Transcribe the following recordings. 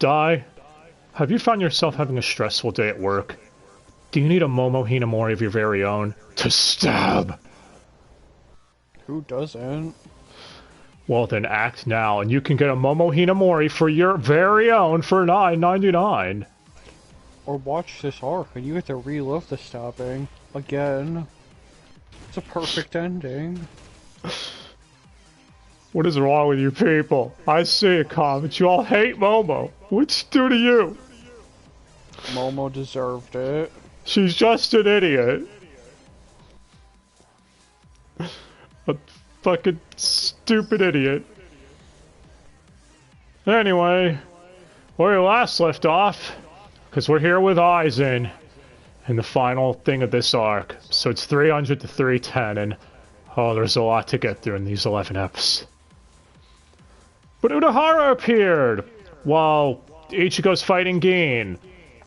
Dai, have you found yourself having a stressful day at work? Do you need a Momo Hinamori of your very own to stab? Who doesn't? Well then act now and you can get a Momo Hinamori for your very own for $9.99. Or watch this arc and you get to relive the stabbing again. It's a perfect ending. What is wrong with you people? I see it, comments. You all hate Momo. What's she do to you? Momo deserved it. She's just an idiot. A fucking stupid idiot. Anyway, where we last left off, because we're here with Aizen in the final thing of this arc. So it's 300 to 310, and oh, there's a lot to get through in these 11 eps. But Urahara appeared while Ichigo's fighting Gin,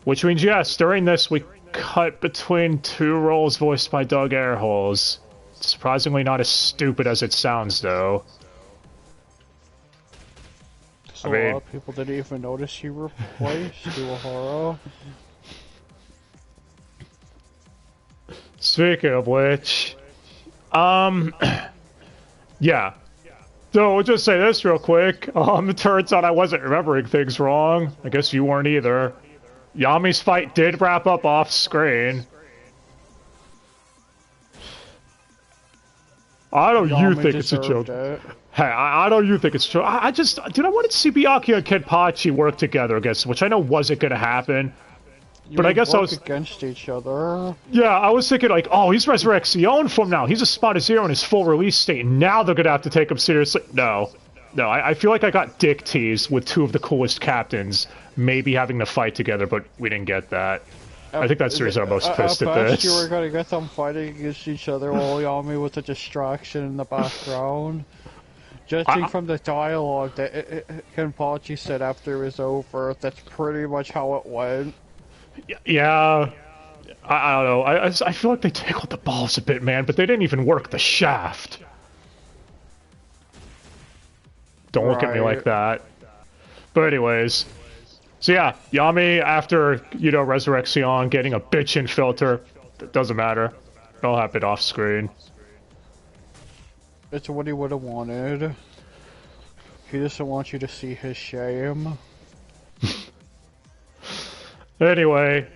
which means yes, during this we cut between two roles voiced by Doug Airholes. Surprisingly not as stupid as it sounds, though. So a lot of people didn't even notice he replaced Urahara. Speaking of which, yeah. So we'll just say this real quick. It turns out I wasn't remembering things wrong. I guess you weren't either. Yami's fight did wrap up off screen. I know you think it's a joke. Hey, I know you think it's true. I just, dude, I wanted to see Byakuya and Kenpachi work together against, which I know wasn't gonna happen. But I guess I was against each other. Yeah, I was thinking like, oh, he's Resurrection form now. He's a Spot Zero in his full release state. Now they're gonna have to take him seriously. No, I feel like I got dick teased with two of the coolest captains maybe having to fight together, but we didn't get that. I think that's the reason I'm most pissed at this. You were gonna get them fighting against each other while Yami with a distraction in the background. Judging from the dialogue that Kenpachi said after it was over, that's pretty much how it went. Yeah, I don't know. I feel like they tickled the balls a bit, man, but they didn't even work the shaft. Don't look at me like that. But anyways, so yeah, Yami after, you know, Resurrection getting a bitchin' filter, it doesn't matter. It'll happen off screen. It's what he would have wanted. He doesn't want you to see his shame. Anyway,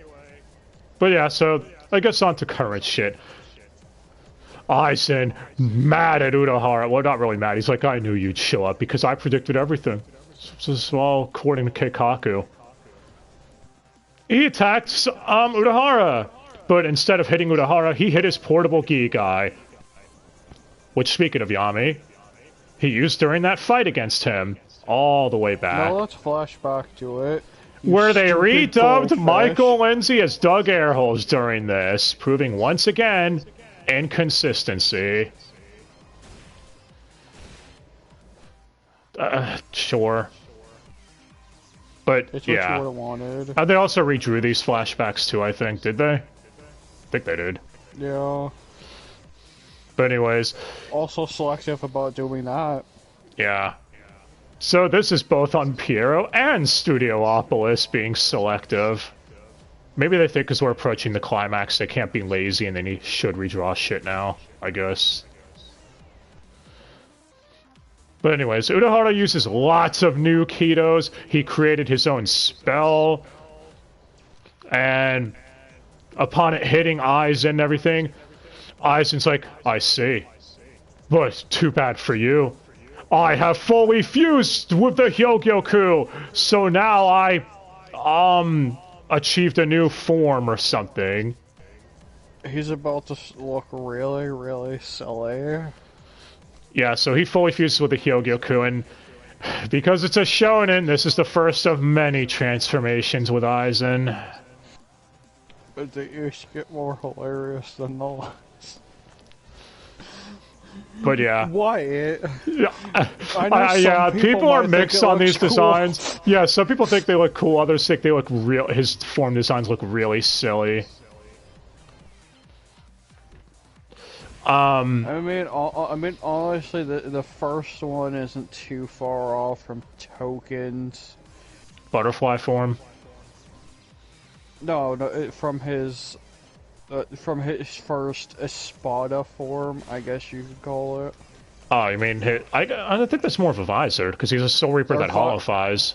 but yeah, so I guess on to current shit. Aizen, mad at Urahara. Well, not really mad. He's like, I knew you'd show up because I predicted everything. This is all according to Keikaku. He attacked Urahara, but instead of hitting Urahara, he hit his portable gi guy. Which, speaking of Yami, he used during that fight against him all the way back. Now let's flash back to it. Where they redubbed Michael Lindsay as Doug Airholes during this, proving once again inconsistency. Sure. But it's yeah. what you wanted. They also redrew these flashbacks too, I think. Did they? I think they did. Yeah. But anyways. Also selective about doing that. Yeah. So this is both on Piero and Studiopolis being selective. Maybe they think because we're approaching the climax they can't be lazy and they should redraw shit now, I guess. But anyways, Urahara uses lots of new Kitos. He created his own spell. And upon it hitting Aizen and everything, Aizen's like, I see. But too bad for you. I have fully fused with the Hyogyoku, so now I, achieved a new form or something. He's about to look really, really silly. Yeah, so he fully fuses with the Hyogyoku, and because it's a shonen, this is the first of many transformations with Aizen. But they used to get more hilarious than the last. But yeah. Why? Yeah, yeah. People are mixed on these designs. Yeah, some people think they look cool. Others think they look real. His form designs look really silly. I mean, honestly, the first one isn't too far off from Token's butterfly form? No, from his first espada form, I guess you could call it. Oh, you mean I don't think that's more of a visor, because he's a Soul Reaper that holofies.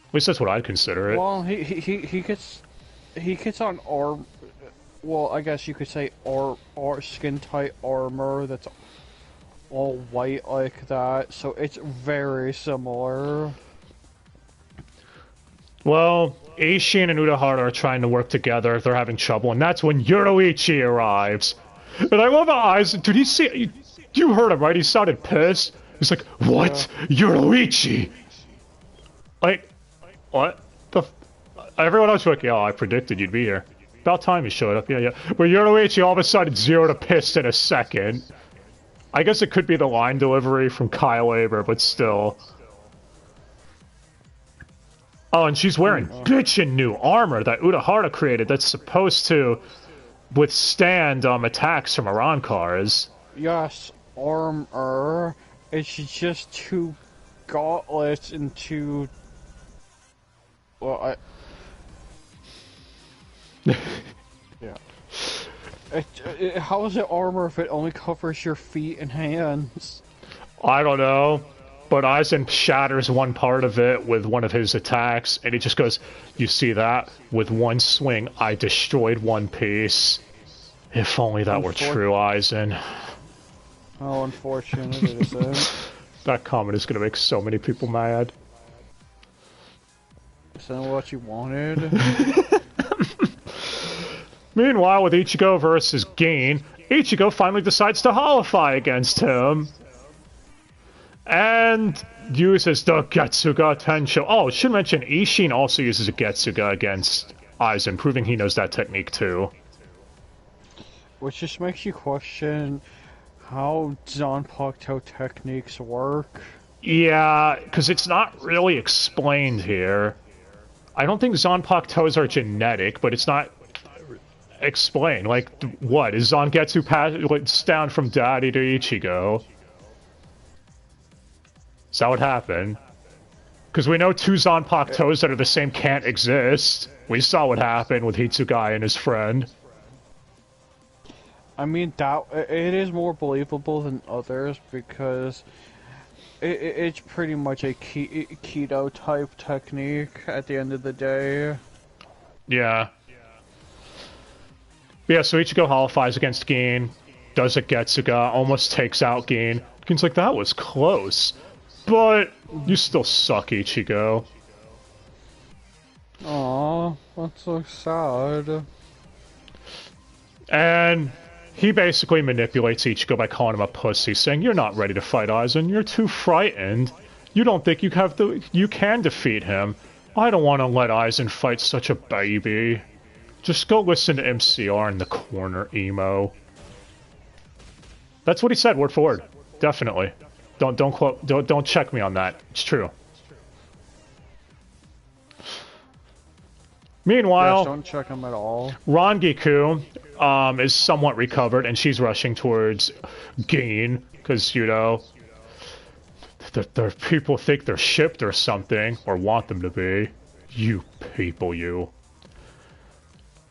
At least that's what I'd consider it. Well, he gets on arm. Well, I guess you could say or skin tight armor that's all white like that, so it's very similar. Well, Eishin and Urahara are trying to work together. They're having trouble, and that's when Yoruichi arrives. And I love how Aizen... Did he see... You heard him, right? He sounded pissed. He's like, what? Yeah. Yoruichi? Like, what? Everyone else was like, yeah, I predicted you'd be here. About time he showed up, yeah. But Yoruichi all of a sudden 0 to pissed in a second. I guess it could be the line delivery from Kyle Aber, but still... Oh, and she's wearing bitchin' new armor that Urahara created that's supposed to withstand attacks from Arrancars. Yes, armor. It's just 2 gauntlets and 2... Well, yeah. How is it armor if it only covers your feet and hands? I don't know. But Aizen shatters one part of it with one of his attacks, and he just goes, you see that? With one swing, I destroyed one piece. If only that were true, Aizen. How unfortunate it is. That comment is going to make so many people mad. Is that what you wanted? Meanwhile, with Ichigo versus Gin, Ichigo finally decides to holofy against him. And uses the Getsuga Tensho. Oh, should mention, Ishin also uses a Getsuga against Aizen, proving he knows that technique too. Which just makes you question how Zanpakuto techniques work. Yeah, because it's not really explained here. I don't think Zanpakutos are genetic, but it's not explained. Like, what? Is Zangetsu passed down from Daddy to Ichigo? Is that what happened? Because we know 2 Zanpakutos that are the same can't exist. We saw what happened with Hitsugai and his friend. I mean, it is more believable than others because it's pretty much a keto type technique at the end of the day. Yeah. But yeah, so Ichigo holofies against Gin, does a Getsuga, almost takes out Gin. Gin's like, that was close. But you still suck, Ichigo. Aw, that's so sad. And he basically manipulates Ichigo by calling him a pussy, saying, you're not ready to fight Aizen, you're too frightened. You don't think you can defeat him. I don't want to let Aizen fight such a baby. Just go listen to MCR in the corner, emo. That's what he said, word for word. Definitely. Don't check me on that. It's true. Meanwhile, yes, don't check him at all. Rangiku is somewhat recovered, and she's rushing towards Gin because, you know, the people think they're shipped or something, or want them to be. You people, you.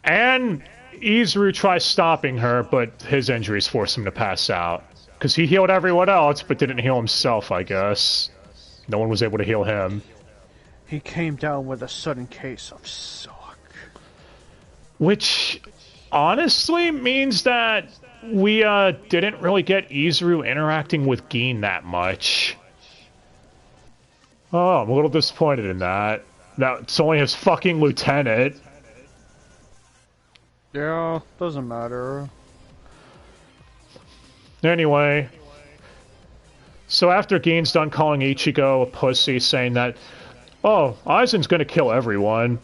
And Izuru tries stopping her, but his injuries force him to pass out. Because he healed everyone else, but didn't heal himself, I guess. No one was able to heal him. He came down with a sudden case of suck. Which, honestly, means that we didn't really get Izuru interacting with Gin that much. Oh, I'm a little disappointed in that. It's only his fucking lieutenant. Yeah, doesn't matter. Anyway, so after Gin's done calling Ichigo a pussy, saying that, oh, Aizen's gonna kill everyone,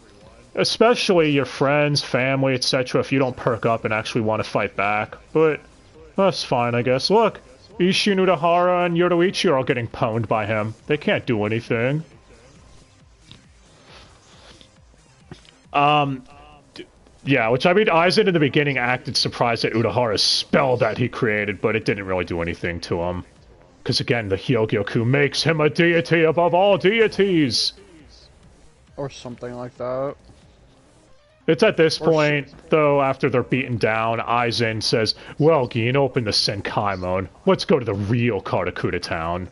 especially your friends, family, etc., if you don't perk up and actually want to fight back. But that's fine, I guess. Look, Isshin, Urahara, and Yoruichi are all getting pwned by him. They can't do anything. Yeah, which I mean, Aizen in the beginning acted surprised at Urahara's spell that he created, but it didn't really do anything to him. Because again, the Hyogyoku makes him a deity above all deities! Or something like that. It's at this point, though, after they're beaten down, Aizen says, well, Gin, open the Senkaimon. Let's go to the real Karakuta town.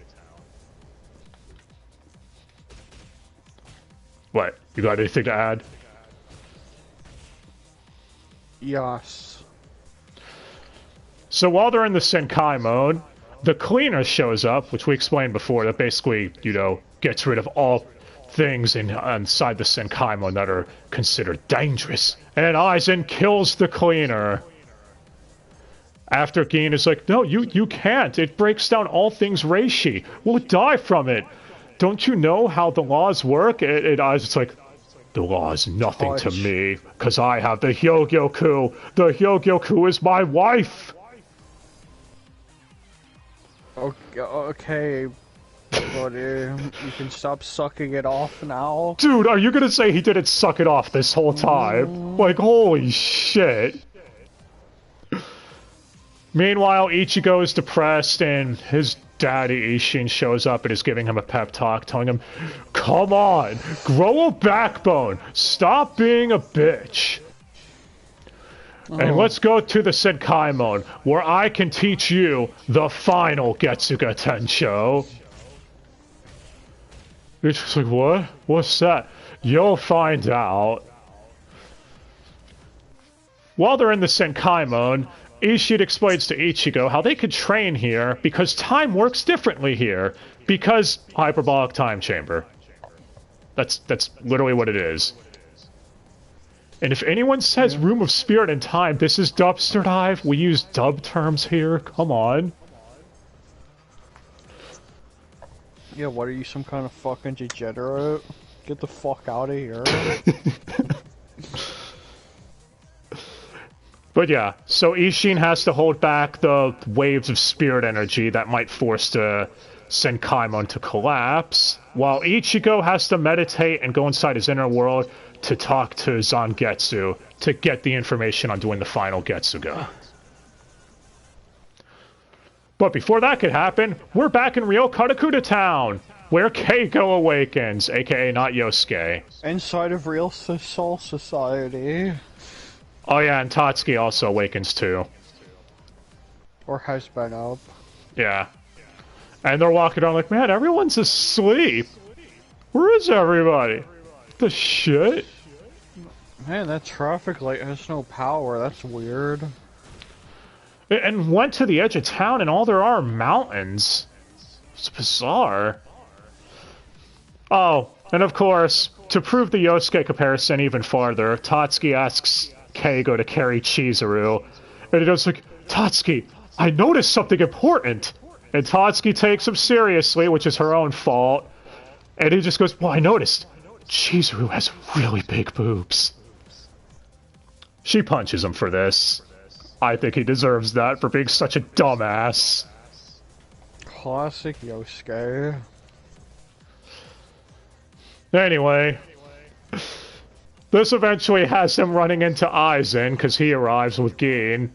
What? You got anything to add? Yes. So while they're in the Senkaimon, the cleaner shows up, which we explained before, that basically, you know, gets rid of all things inside the Senkaimon that are considered dangerous. And Aizen kills the cleaner. After Gin is like, no, you can't. It breaks down all things reishi. We'll die from it. Don't you know how the laws work? Aizen's like, the law is nothing to me, because I have the Hyogyoku. The Hyogyoku is my wife. Okay, buddy, you can stop sucking it off now. Dude, are you gonna say he didn't suck it off this whole time? Like, holy shit. Meanwhile, Ichigo is depressed, and his daddy Ishin shows up and is giving him a pep talk, telling him, come on, grow a backbone, stop being a bitch. And let's go to the Senkaimon, where I can teach you the final Getsuga Tensho. It's just like, what? What's that? You'll find out. While they're in the Senkaimon, Ishin explains to Ichigo how they could train here because time works differently here. Because hyperbolic time chamber. That's literally what it is. And if anyone says room of spirit and time, this is Dubster Dive. We use dub terms here. Come on. Yeah, what are you, some kind of fucking degenerate? Get the fuck out of here. But yeah, so Ishin has to hold back the waves of spirit energy that might force the Senkaimon to collapse, while Ichigo has to meditate and go inside his inner world to talk to Zangetsu to get the information on doing the final Getsuga. But before that could happen, we're back in real Karakuta Town, where Keiko awakens, aka not Yosuke. Inside of Real Soul Society. Oh yeah, and Tatsuki also awakens too. Or has been up. Yeah. And they're walking around like, man, everyone's asleep. Where is everybody? What the shit? Man, that traffic light has no power. That's weird. And went to the edge of town and all there are mountains. It's bizarre. Oh, and of course, to prove the Yosuke comparison even farther, Tatsuki asks Keigo to carry Chizuru. And he goes like, Tatsuki, I noticed something important. And Tatsuki takes him seriously, which is her own fault. And he just goes, well, I noticed. Chizuru has really big boobs. She punches him for this. I think he deserves that for being such a dumbass. Classic Yosuke. Anyway, this eventually has him running into Aizen, because he arrives with Gin.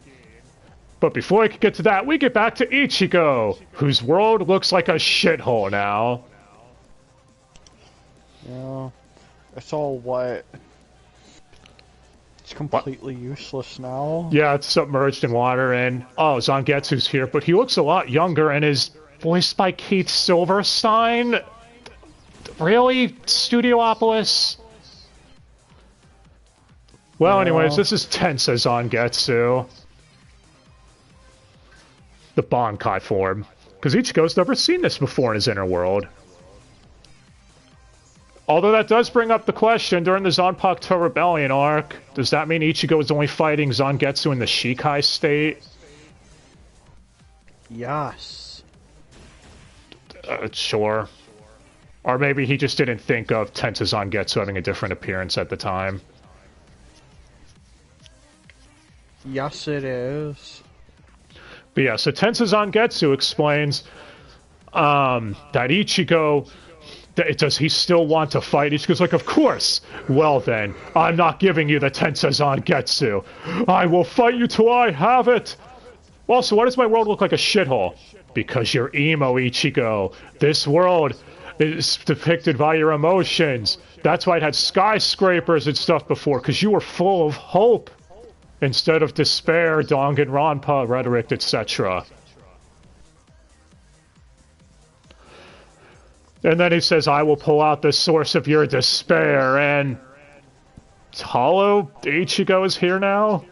But before we can get to that, we get back to Ichigo, whose world looks like a shithole now. Yeah, it's all wet. It's completely useless now. Yeah, it's submerged in water, and oh, Zangetsu's here, but he looks a lot younger and is voiced by Keith Silverstein. Really? Studiopolis? Well, anyways, this is Tensa Zangetsu. The Bankai form. Because Ichigo's never seen this before in his inner world. Although that does bring up the question, during the Zanpakuto Rebellion arc, does that mean Ichigo is only fighting Zangetsu in the Shikai state? Yes. Sure. Or maybe he just didn't think of Tensa Zangetsu having a different appearance at the time. Yes, it is. But yeah, so Tensa Zangetsu explains that Ichigo... Does he still want to fight? Ichigo's like, of course. Well then, I'm not giving you the Tensa Zangetsu. I will fight you till I have it. Also, why does my world look like a shithole? Because you're emo, Ichigo. This world is depicted by your emotions. That's why it had skyscrapers and stuff before, because you were full of hope instead of despair, Danganronpa, rhetoric, etc. And then he says, I will pull out the source of your despair, and Hollow Ichigo is here now?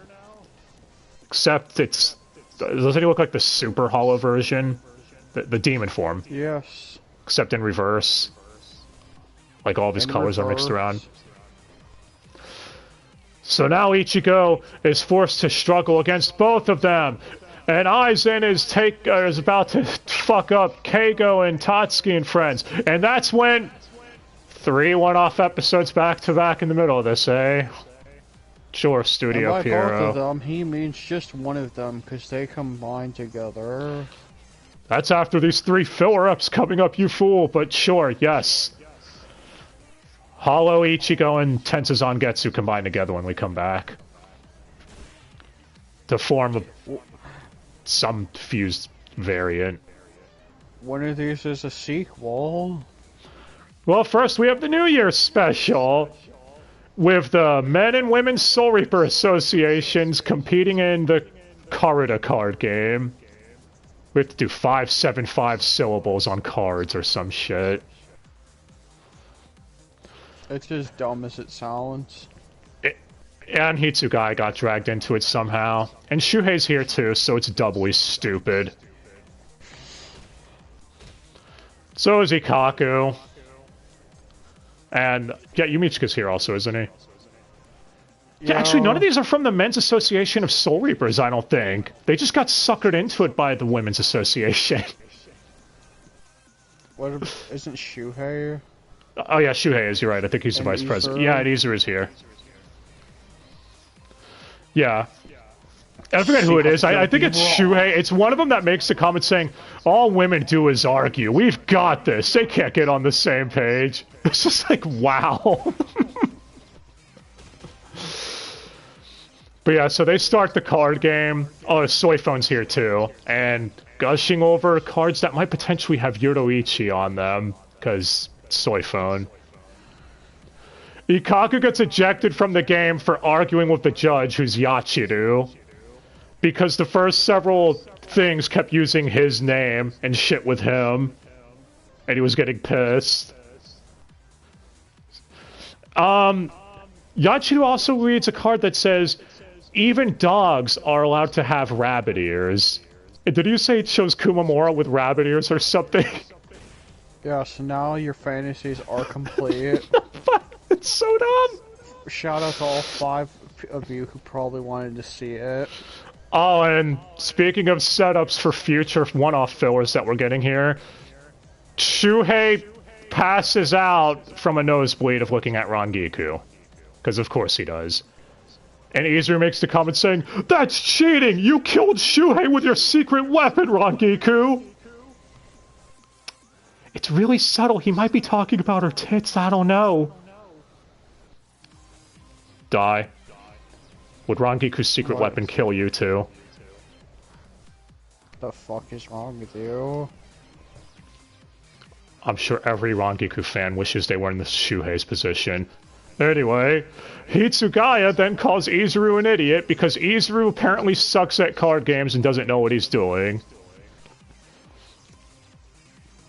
Except it's... Doesn't he look like the super Hollow version? The demon form. Yes. Except in reverse. Like all of his colors are mixed around. So now Ichigo is forced to struggle against both of them. And Aizen is about to fuck up Keigo and Tatsuki and friends. And that's when 3 one-off episodes back-to-back in the middle of this, eh? Sure, Studio and by Pierrot. both of them, he means just one of them, because they combine together. That's after these 3 filler-ups coming up, you fool, but sure, yes. Hollow, Ichigo, and Tensei Zangetsu combine together when we come back. To form some fused variant. One of these is a sequel. Well, first we have the New Year's special. With the Men and Women Soul Reaper Associations competing in the Corrida card game. We have to do 575 syllables on cards or some shit. It's as dumb as it sounds. And Hitsugai got dragged into it somehow. And Shuhei's here too, so it's doubly stupid. So is Ikaku. And, yeah, Yumichika's here also, isn't he? Yeah, actually, none of these are from the Men's Association of Soul Reapers, I don't think. They just got suckered into it by the Women's Association. What, isn't Shuhei? Oh yeah, Shuhei is, you're right. I think he's the vice president. Yeah, and Izuru is here. Yeah. I forget who it is. I think it's Shuhei. It's one of them that makes the comment saying, all women do is argue. We've got this. They can't get on the same page. It's just like, wow. But yeah, so they start the card game. Oh, Soy Phone's here too. And gushing over cards that might potentially have Yoruichi on them. Because Soy Phone. Ikaku gets ejected from the game for arguing with the judge, who's Yachiru. Because the first several things kept using his name and shit with him. And he was getting pissed. Yachiru also reads a card that says, even dogs are allowed to have rabbit ears. And did you say it shows Kumamura with rabbit ears or something? Yeah, so now your fantasies are complete. It's so dumb! Shout out to all 5 of you who probably wanted to see it. Oh, and speaking of setups for future one-off fillers that we're getting here, Shuhei passes out from a nosebleed of looking at Rangiku. Because of course he does. And Izuru makes the comment saying, that's cheating! You killed Shuhei with your secret weapon, Rangiku! It's really subtle. He might be talking about her tits, I don't know. Die. Would Rangiku's secret weapon kill you too? The fuck is wrong with you? I'm sure every Rangiku fan wishes they were in the Shuhei's position. Anyway, Hitsugaya then calls Izuru an idiot because Izuru apparently sucks at card games and doesn't know what he's doing.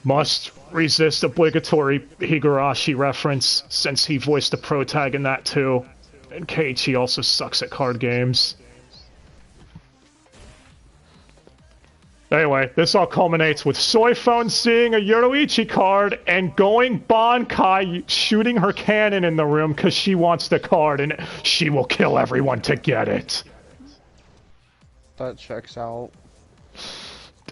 Must resist obligatory Higurashi reference since he voiced the protag in that too. And Keiichi also sucks at card games. Anyway, this all culminates with Soy Phone seeing a Yoruichi card and going Bankai, shooting her cannon in the room because she wants the card and she will kill everyone to get it. That checks out.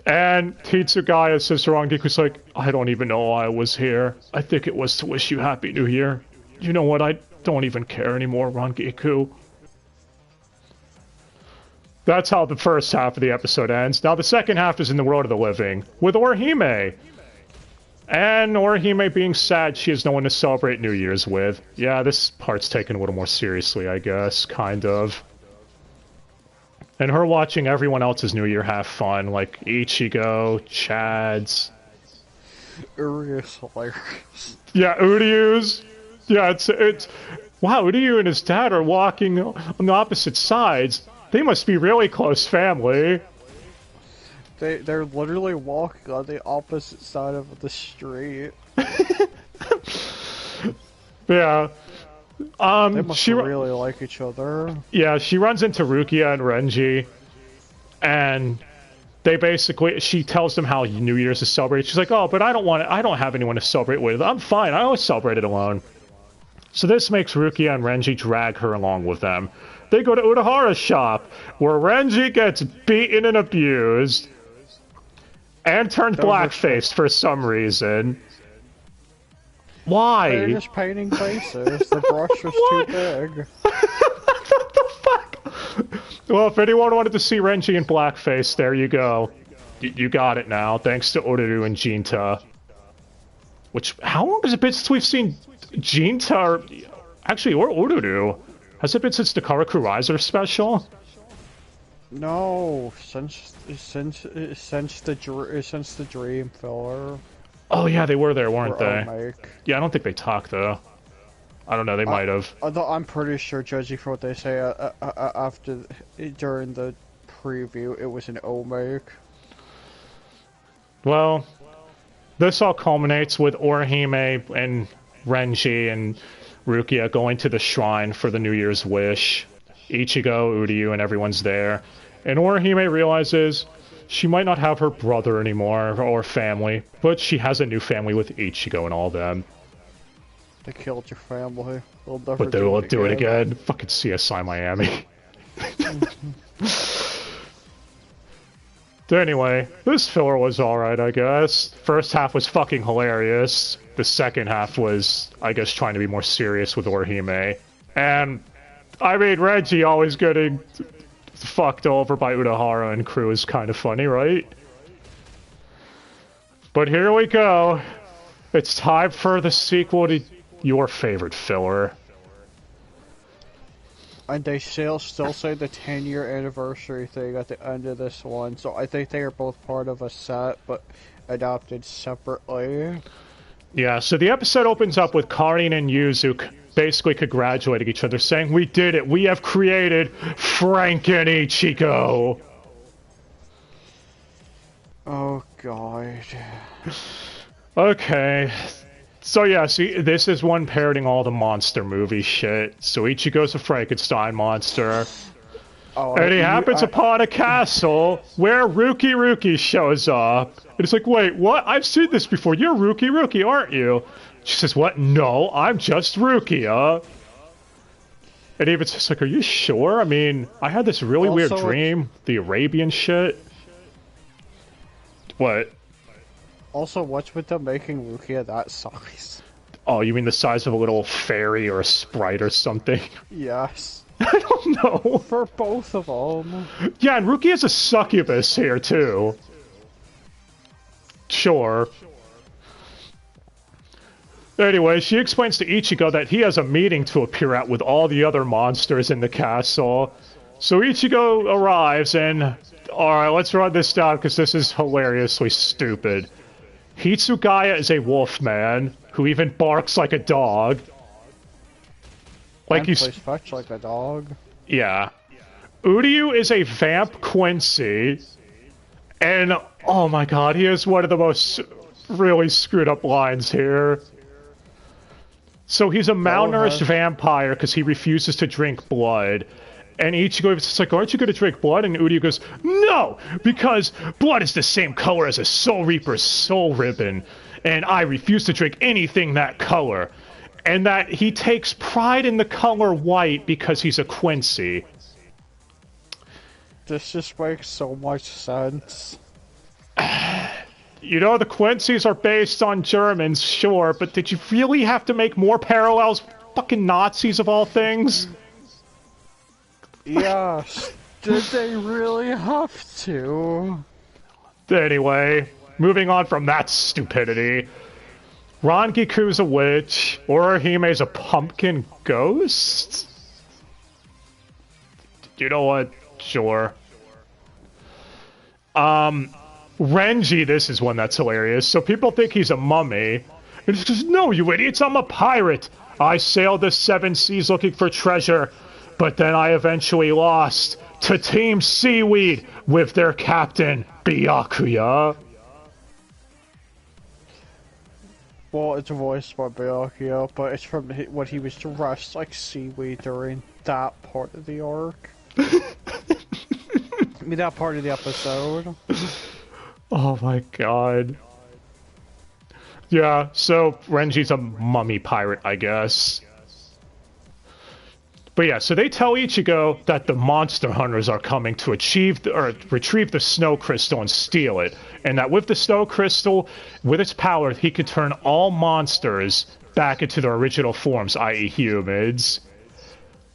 And Hitsugaya says to Rangiku's like, I don't even know why I was here. I think it was to wish you Happy New Year. You know what, I don't even care anymore, Rangiku. That's how the first half of the episode ends. Now the second half is in the world of the living, with Orihime. And Orihime being sad she has no one to celebrate New Year's with. Yeah, this part's taken a little more seriously, I guess, kind of. And her watching everyone else's New Year have fun, like Ichigo, Chad's. Uryu's hilarious. Yeah, Uryu's. Yeah, it's wow, Uryu and his dad are walking on the opposite sides. They must be really close family. They're literally walking on the opposite side of the street. Yeah. They must really like each other. Yeah, she runs into Rukia and Renji, and she tells them how New Year's is celebrated. She's like, oh, but I don't have anyone to celebrate with. I'm fine. I always celebrate it alone. So this makes Rukia and Renji drag her along with them. They go to Urahara's shop, where Renji gets beaten and abused, and turned black-faced for some reason. Why? They're just painting faces. The brush was too big. What the fuck? Well, if anyone wanted to see Renji in blackface, there you go. You got it now, thanks to Odoru and Jinta. Which, how long has it been since we've seen Jinta, or Odoru? Has it been since the Karaku Riser special? No, since the dream filler. Oh yeah, they were there, weren't they? Mike. Yeah, I don't think they talked though. I don't know, they might have. Although I'm pretty sure, judging from what they say during the preview, it was an Omake. Well, this all culminates with Orihime and Renji and Rukia going to the shrine for the New Year's wish. Ichigo, Uryu, and everyone's there. And Orihime realizes she might not have her brother anymore, or family, but she has a new family with Ichigo and all them. They killed your family. But they will do it again. Fucking CSI Miami. Anyway, this filler was alright, I guess. First half was fucking hilarious. The second half was, I guess, trying to be more serious with Orihime. And, I mean, Renji always getting fucked over by Urahara and crew is kind of funny, right? But here we go. It's time for the sequel to your favorite filler. And they still say the 10-year anniversary thing at the end of this one, so I think they are both part of a set, but adapted separately. Yeah, so the episode opens up with Karin and Yuzu basically congratulating each other, saying, we did it, we have created Frank and Ichigo! Oh, God. Okay. So yeah, see, this is one parroting all the monster movie shit. So Ichigo's a Frankenstein monster. Oh, and he happens upon a castle where Ruki shows up. And it's like, wait, what? I've seen this before. You're Ruki, aren't you? She says, what? No, I'm just Rukia. And Eva's just like, are you sure? I mean, I had this really weird dream. The Arabian shit. What? Also, what's with them making Rukia that size? Oh, you mean the size of a little fairy or a sprite or something? Yes. I don't know. For both of them. Yeah, and Rukia's a succubus here, too. Sure. Anyway, she explains to Ichigo that he has a meeting to appear at with all the other monsters in the castle. So Ichigo arrives and... Alright, let's run this down because this is hilariously stupid. Hitsugaya is a wolf man who even barks like a dog. Like he's plays fetch like a dog. Yeah. Uryu is a vamp Quincy. And, oh my god, he has one of the most really screwed up lines here. So he's a malnourished vampire because he refuses to drink blood. And Ichigo is like, aren't you going to drink blood? And Uryu goes, no! Because blood is the same color as a Soul Reaper's soul ribbon. And I refuse to drink anything that color. And that he takes pride in the color white because he's a Quincy. This just makes so much sense. You know, the Quincy's are based on Germans, sure, but did you really have to make more parallels? Fucking Nazis of all things? Yes. Did they really have to? Anyway, moving on from that stupidity. Rangiku's a witch. Orihime's a pumpkin ghost? You know what? Sure. Renji, this is one that's hilarious. So people think he's a mummy. And he says, no, you idiots, I'm a pirate. I sailed the 7 seas looking for treasure, but then I eventually lost to Team Seaweed with their captain, Byakuya. Well, it's voiced by Byakuya, but it's from when he was dressed like seaweed during that part of the arc. I mean, that part of the episode. Oh my god. Yeah, so Renji's a mummy pirate, I guess. But yeah, so they tell Ichigo that the monster hunters are coming to retrieve the snow crystal and steal it. And that with the snow crystal, with its power, he could turn all monsters back into their original forms, i.e. humans.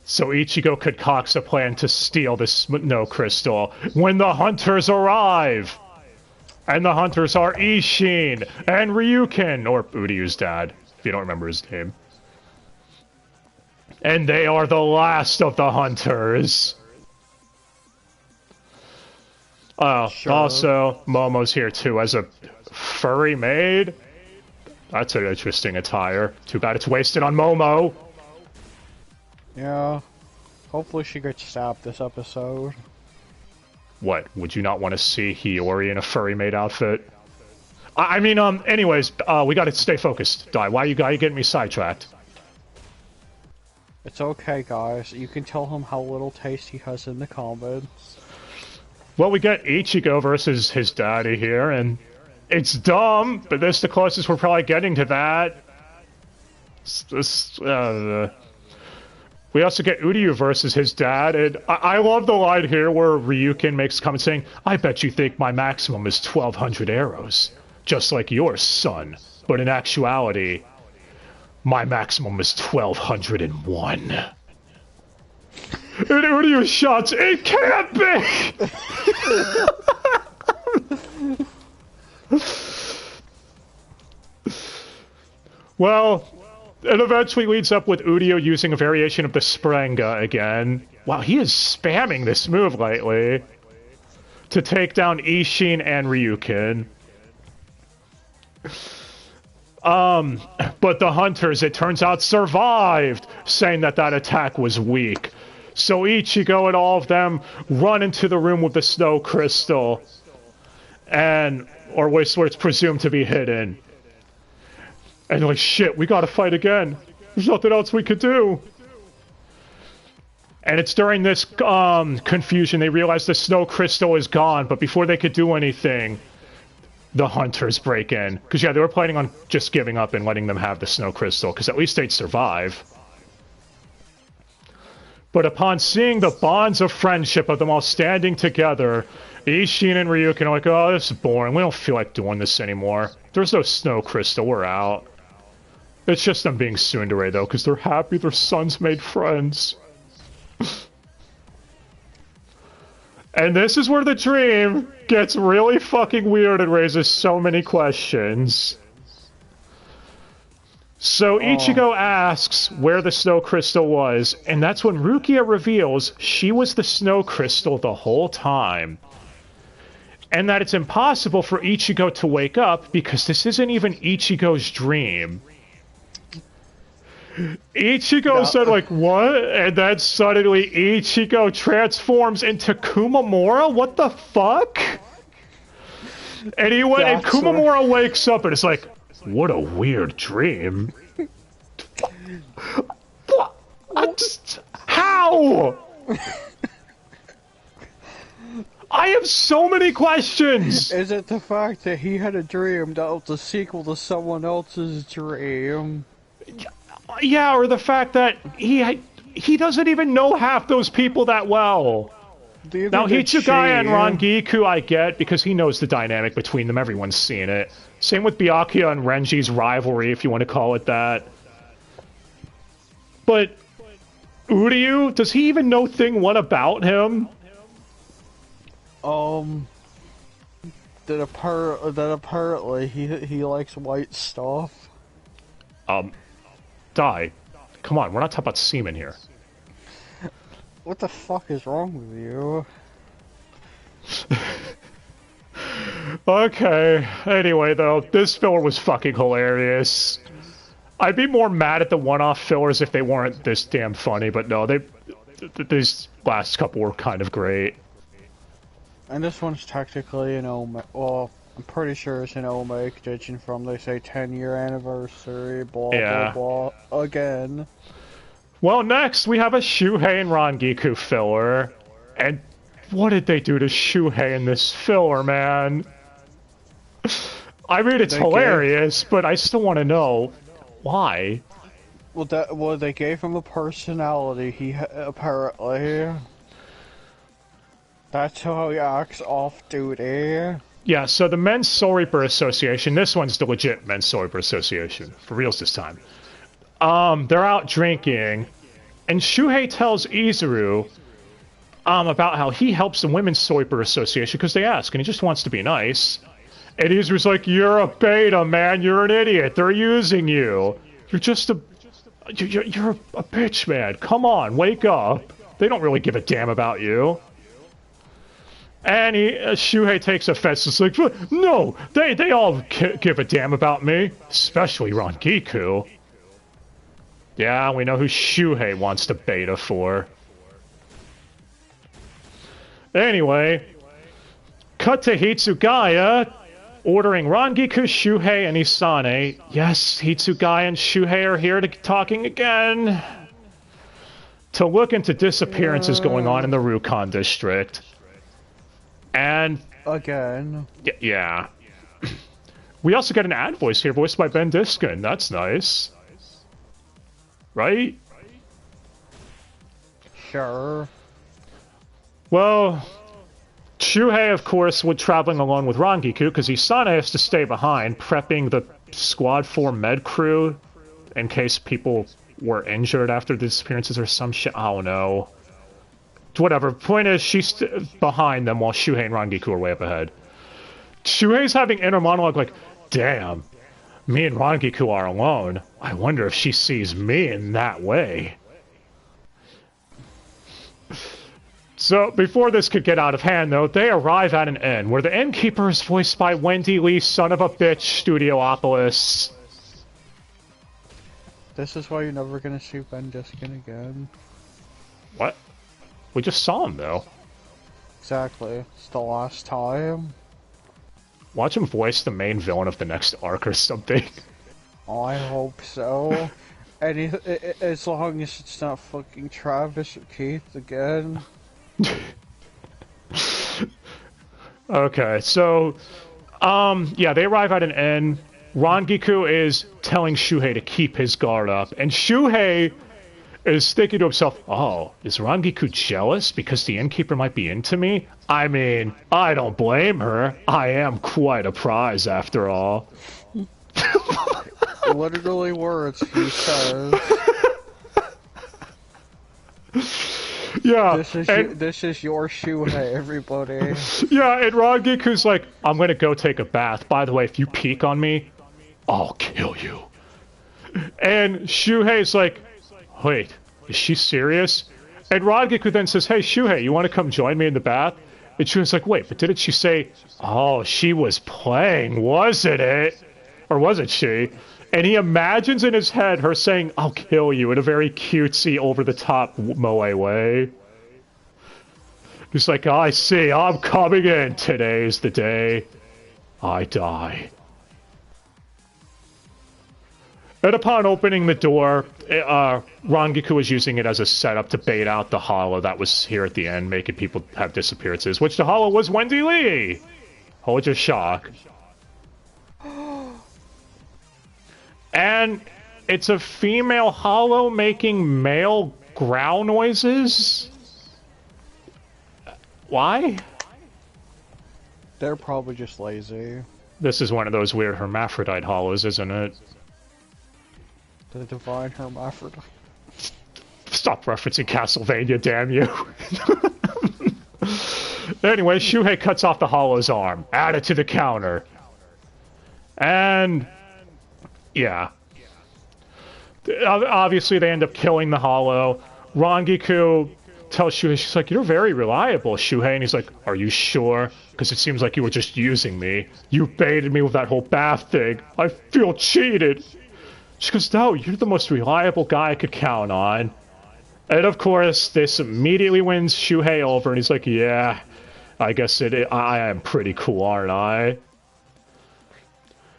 So Ichigo concocts a plan to steal the snow crystal when the hunters arrive. And the hunters are Ishin and Ryukin, or Uryu's dad, if you don't remember his name. And they are the last of the hunters. Sure. Also, Momo's here too as a furry maid. That's an interesting attire. Too bad it's wasted on Momo. Yeah. Hopefully she gets stabbed this episode. What, would you not want to see Hiyori in a furry maid outfit? Anyways, we gotta stay focused. Why you getting me sidetracked? It's okay, guys. You can tell him how little taste he has in the comments. Well, we get Ichigo versus his daddy here, and it's dumb, but this is the closest we're probably getting to that. We also get Uryu versus his dad, and I love the line here where Ryukin makes a comment saying, "I bet you think my maximum is 1,200 arrows, just like yours, son. But in actuality, my maximum is 1,201. And Uryu shouts, "It can't be!" Well, it eventually leads up with Uryu using a variation of the Sprenga again. Wow, he is spamming this move lately. To take down Ishin and Ryukin. But the hunters, it turns out, survived, saying that attack was weak. So Ichigo and all of them run into the room with the snow crystal. Or where it's presumed to be hidden. And they're like, shit, we gotta fight again. There's nothing else we could do. And it's during this confusion they realize the snow crystal is gone, but before they could do anything, the hunters break in. Because, yeah, they were planning on just giving up and letting them have the snow crystal, because at least they'd survive. But upon seeing the bonds of friendship of them all standing together, Ishin and Ryukin are like, oh, this is boring. We don't feel like doing this anymore. There's no snow crystal. We're out. It's just them being tsundere, though, because they're happy their sons made friends. And this is where the dream gets really fucking weird and raises so many questions. So Ichigo asks where the snow crystal was, and that's when Rukia reveals she was the snow crystal the whole time. And that it's impossible for Ichigo to wake up because this isn't even Ichigo's dream. Ichigo said, like, what? And then suddenly Ichigo transforms into Kumamura? What the fuck? And he went, and Kumamura wakes up and it's like, what a weird dream. How? I have so many questions! Is it the fact that he had a dream that was a sequel to someone else's dream? Yeah, or the fact that he doesn't even know half those people that well. Now, Hitsugaya and Rangiku I get, because he knows the dynamic between them. Everyone's seen it. Same with Byakuya and Renji's rivalry, if you want to call it that. But Uryu, does he even know thing one about him? That apparently he likes white stuff. Die. Come on, we're not talking about semen here. What the fuck is wrong with you? Okay, anyway though, this filler was fucking hilarious. I'd be more mad at the one-off fillers if they weren't this damn funny, but no, these last couple were kind of great. And this one's technically an well, I'm pretty sure it's an Omake, judging from, they say, 10-year anniversary, blah, blah, blah, again. Well, next, we have a Shuhei and Rangiku filler. And what did they do to Shuhei in this filler, man? I mean, it's hilarious, but I still want to know why. Well, they gave him a personality, apparently. That's how he acts off-duty. Yeah, so the Men's Soul Reaper Association, this one's the legit Men's Soul Reaper Association, for reals this time. They're out drinking, and Shuhei tells Izuru about how he helps the Women's Soul Reaper Association because they ask, and he just wants to be nice. And Izuru's like, "You're a beta, man. You're an idiot. They're using you. You're just a... You're a bitch, man. Come on, wake up. They don't really give a damn about you." And Shuhei takes offense. It's like, "No, they all give a damn about me. Especially Rangiku." Yeah, we know who Shuhei wants to beta for. Anyway, cut to Hitsugaya ordering Rangiku, Shuhei, and Isane. Yes, Hitsugaya and Shuhei are here talking again. To look into disappearances going on in the Rukon district. And... again. Yeah. We also get an ad voice here, voiced by Ben Diskin. That's nice. Right? Sure. Well, Shuhei, of course, was traveling along with Rangiku, because Isane has to stay behind, prepping the Squad 4 med crew, in case people were injured after the disappearances or some shit. I don't know. Whatever. Point is, she's behind them while Shuhei and Rangiku are way up ahead. Shuhei's having inner monologue like, "Damn, me and Rangiku are alone. I wonder if she sees me in that way." So, before this could get out of hand, though, they arrive at an inn, where the innkeeper is voiced by Wendy Lee, son of a bitch, Studiopolis. This is why you're never gonna see Ben Diskin again. What? We just saw him, though. Exactly. It's the last time. Watch him voice the main villain of the next arc or something. Oh, I hope so. And as long as it's not fucking Travis or Keith again. Okay, so, yeah, they arrive at an inn. Rangiku is telling Shuhei to keep his guard up, and Shuhei is thinking to himself, "Oh, is Rangiku jealous because the innkeeper might be into me? I mean, I don't blame her. I am quite a prize after all." Literally words he says. Yeah. This is your Shuhei, everybody. Yeah, and Rangiku's like, "I'm gonna go take a bath. By the way, if you peek on me, I'll kill you." And Shuhei's like, "Wait, is she serious?" And Rangiku then says, "Hey, Shuhei, you want to come join me in the bath?" And Shuhei's like, "Wait, but didn't she say, oh, she was playing, wasn't it? Or wasn't she?" And he imagines in his head her saying, "I'll kill you," in a very cutesy, over-the-top moe way. He's like, "I see, I'm coming in. Today's the day I die." And upon opening the door, Rangiku was using it as a setup to bait out the hollow that was here at the end, making people have disappearances, which the hollow was Wendy Lee! Hold your shock. And it's a female hollow making male growl noises? Why? They're probably just lazy. This is one of those weird hermaphrodite hollows, isn't it? The divine hermaphrodite. Stop referencing Castlevania, damn you. Anyway, Shuhei cuts off the hollow's arm, add it to the counter. And... yeah. Obviously, they end up killing the hollow. Rangiku tells Shuhei, she's like, "You're very reliable, Shuhei." And he's like, "Are you sure? Because it seems like you were just using me. You baited me with that whole bath thing. I feel cheated." She goes, no, you're the most reliable guy I could count on. And of course, this immediately wins Shuhei over, and he's like, yeah, I guess I am pretty cool, aren't I?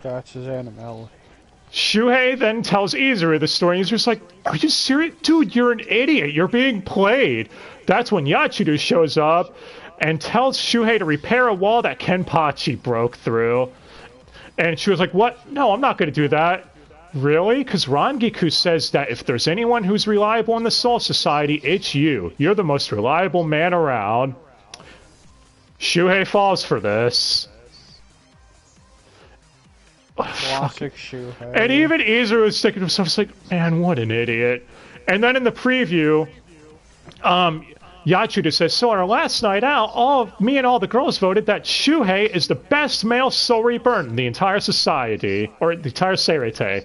That's his animality. Shuhei then tells Izuru the story, and Izuru's like, are you serious? Dude, you're an idiot. You're being played. That's when Yachiru shows up and tells Shuhei to repair a wall that Kenpachi broke through. And she was like, what? No, I'm not going to do that. Really? Because Rangiku says that if there's anyone who's reliable in the Soul Society, it's you. You're the most reliable man around. Shuhei falls for this. Classic Shuhei. And even Izuru is thinking to himself, it's like, man, what an idiot. And then in the preview, Yachiru says, so on our last night out, me and all the girls voted that Shuhei is the best male Soul Reaper in the entire society, or the entire Seirete.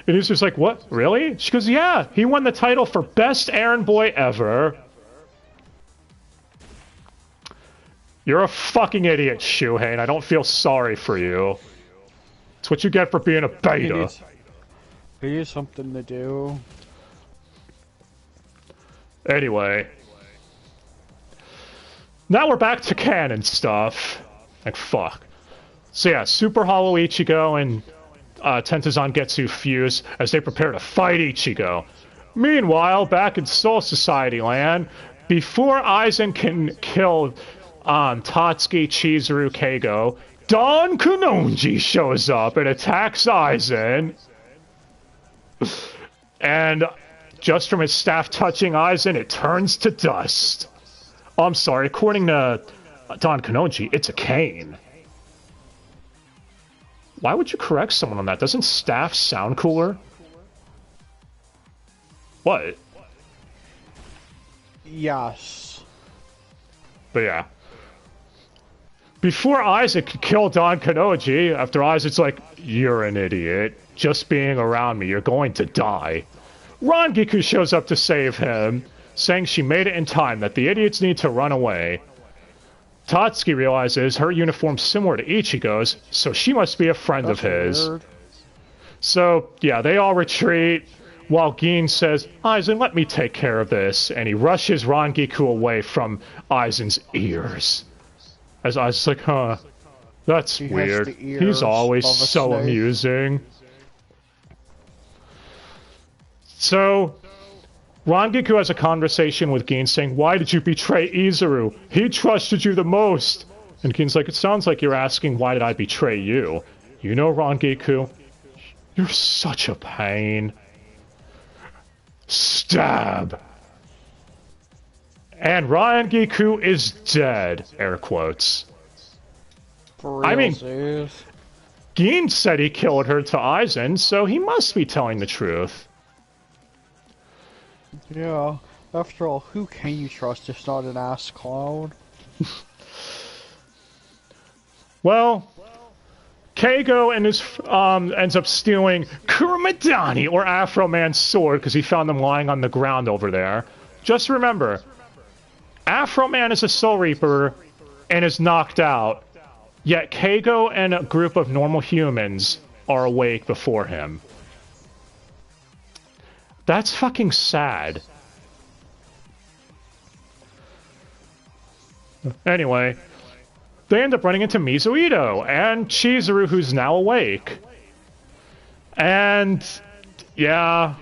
And Izuru's like, what? Really? She goes, yeah, he won the title for best errand boy ever. You're a fucking idiot, Shuhei, and I don't feel sorry for you. It's what you get for being a beta. He needs something to do. Anyway. Now we're back to canon stuff. Like, fuck. So yeah, Super Hollow Ichigo and Tentazon Getsu fuse as they prepare to fight Ichigo. Meanwhile, back in Soul Society land, before Aizen can kill Tatsuki, Chizuru, Keigo, Don Kanonji shows up and attacks Aizen. And just from his staff touching Aizen, it turns to dust. Oh, I'm sorry, according to Don Kanonji, it's a cane. Why would you correct someone on that? Doesn't staff sound cooler? What? Yes. But yeah. Before Isaac could kill Don Kanonji, after Isaac's like, you're an idiot. Just being around me, you're going to die. Rangiku shows up to save him, saying she made it in time, that the idiots need to run away. Tatsuki realizes her uniform's similar to Ichigo's, so she must be a friend of his. Weird. So, yeah, they all retreat, while Gin says, Aizen, let me take care of this, and he rushes Rangiku away from Aizen's ears. As Aizen's like, huh, that's weird. He's always so amusing. So, Rangiku has a conversation with Gin saying, why did you betray Izuru? He trusted you the most. And Gin's like, it sounds like you're asking, why did I betray you? You know, Rangiku, you're such a pain. Stab. And Rangiku is dead, air quotes. For real, I mean, serious? Gin said he killed her to Aizen, so he must be telling the truth. Yeah, after all, who can you trust if not an ass clown? Well, Keigo and his ends up stealing Kurumadani, or Afro Man's sword, because he found them lying on the ground over there. Just remember, Afro Man is a Soul Reaper and is knocked out, yet Keigo and a group of normal humans are awake before him. That's fucking sad. Anyway, they end up running into Mizuito and Chizuru, who's now awake. And, yeah,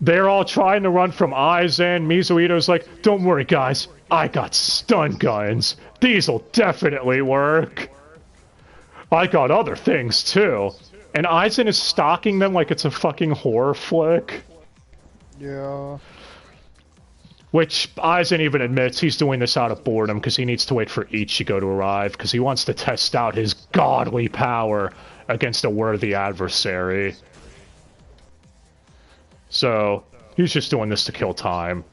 they're all trying to run from Aizen. Mizuito's like, don't worry, guys. I got stun guns. These'll definitely work. I got other things, too. And Aizen is stalking them like it's a fucking horror flick. Yeah. Which Aizen even admits he's doing this out of boredom because he needs to wait for Ichigo to arrive because he wants to test out his godly power against a worthy adversary. So, he's just doing this to kill time.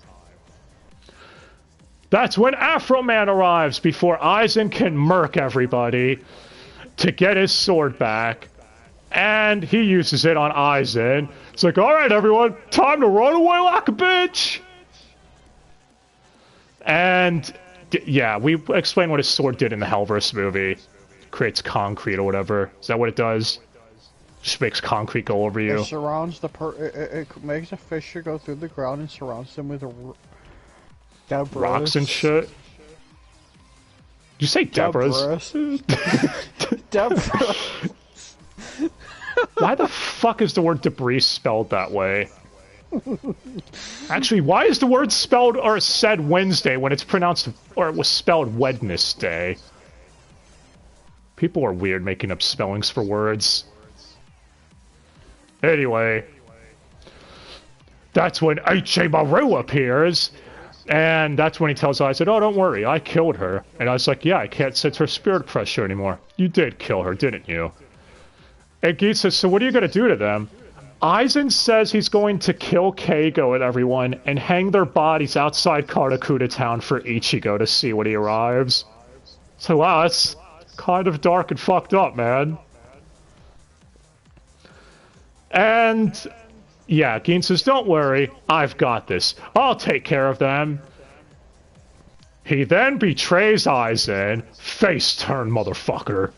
That's when Afro Man arrives before Aizen can murk everybody to get his sword back. And he uses it on Aizen. It's like, alright everyone, time to run away like a bitch! And, yeah, we explained what his sword did in the Hellverse movie. Creates concrete or whatever. Is that what it does? Just makes concrete go over you. It surrounds the it makes a fissure go through the ground and surrounds them with debris. Rocks and shit. Did you say debris? Debris. Why the fuck is the word debris spelled that way? Actually, why is the word spelled or said Wednesday when it's pronounced or it was spelled Wednesday? People are weird making up spellings for words. Anyway, that's when H.A. Maru appears, and that's when he tells Aizen, "Oh, don't worry, I killed her." And I was like, "Yeah, I can't sense her spirit pressure anymore." "You did kill her, didn't you?" And Gein says, "So what are you going to do to them?" Aizen says he's going to kill Keigo and everyone and hang their bodies outside Karakura town for Ichigo to see when he arrives. So wow, that's kind of dark and fucked up, man. And yeah, Gein says, "Don't worry, I've got this. I'll take care of them." He then betrays Aizen. Face turn, motherfucker.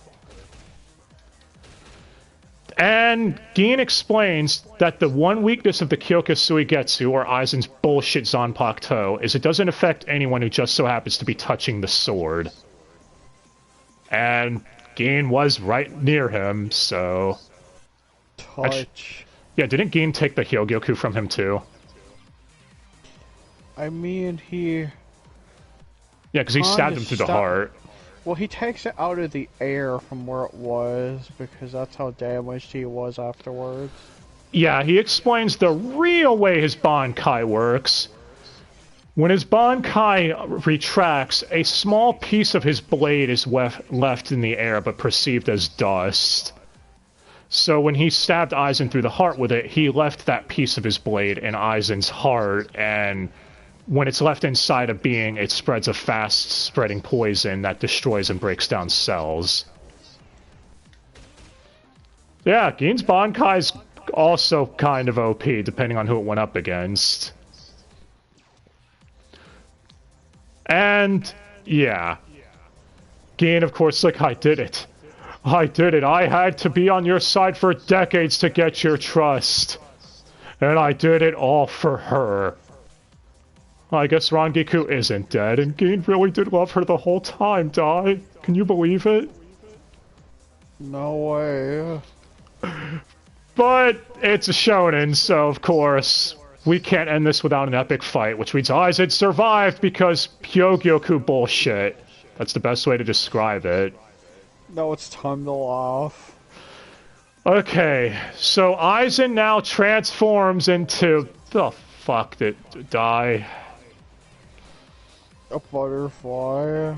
And Gein explains that the one weakness of the Kyoka Suigetsu, or Aizen's bullshit Zanpakuto, is it doesn't affect anyone who just so happens to be touching the sword. And Gein was right near him, so... Touch. Yeah, didn't Gein take the Hyogyoku from him too? I mean, he... Yeah, because he stabbed him through the heart. Well, he takes it out of the air from where it was, because that's how damaged he was afterwards. Yeah, he explains the real way his Bankai works. When his Bankai retracts, a small piece of his blade is left in the air, but perceived as dust. So when he stabbed Aizen through the heart with it, he left that piece of his blade in Aizen's heart, and when it's left inside a being, it spreads a fast-spreading poison that destroys and breaks down cells. Yeah, Gein's Bankai's also kind of OP, depending on who it went up against. And, yeah. Gein, of course, like, I did it. I did it. I had to be on your side for decades to get your trust. And I did it all for her. I guess Rangiku isn't dead, and Gein really did love her the whole time, Dai. Can you believe it? No way. But it's a shonen, so of course, we can't end this without an epic fight, which means Aizen survived because Hyogyoku bullshit. That's the best way to describe it. Now it's time to laugh. Okay, so Aizen now transforms into... the fuck did die? A butterfly.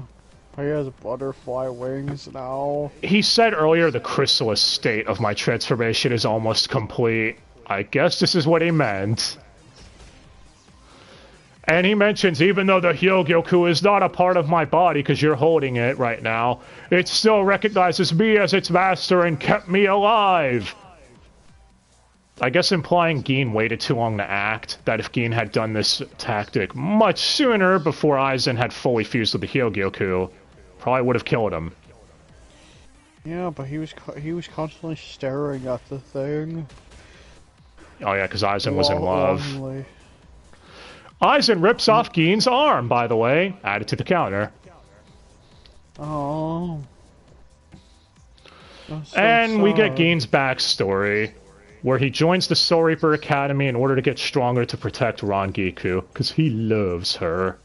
He has butterfly wings now. He said earlier the chrysalis state of my transformation is almost complete. I guess this is what he meant. And he mentions, even though the Hyogyoku is not a part of my body because you're holding it right now, it still recognizes me as its master and kept me alive. I guess implying Gein waited too long to act, that if Gein had done this tactic much sooner before Aizen had fully fused with the Hyogyoku, probably would have killed him. Yeah, but he was constantly staring at the thing. Oh yeah, because Aizen was in love. Lonely. Aizen rips off Gein's arm, by the way. Added to the counter. Oh. And we get Gein's backstory, where he joins the Soul Reaper Academy in order to get stronger to protect Rangiku, because he loves her.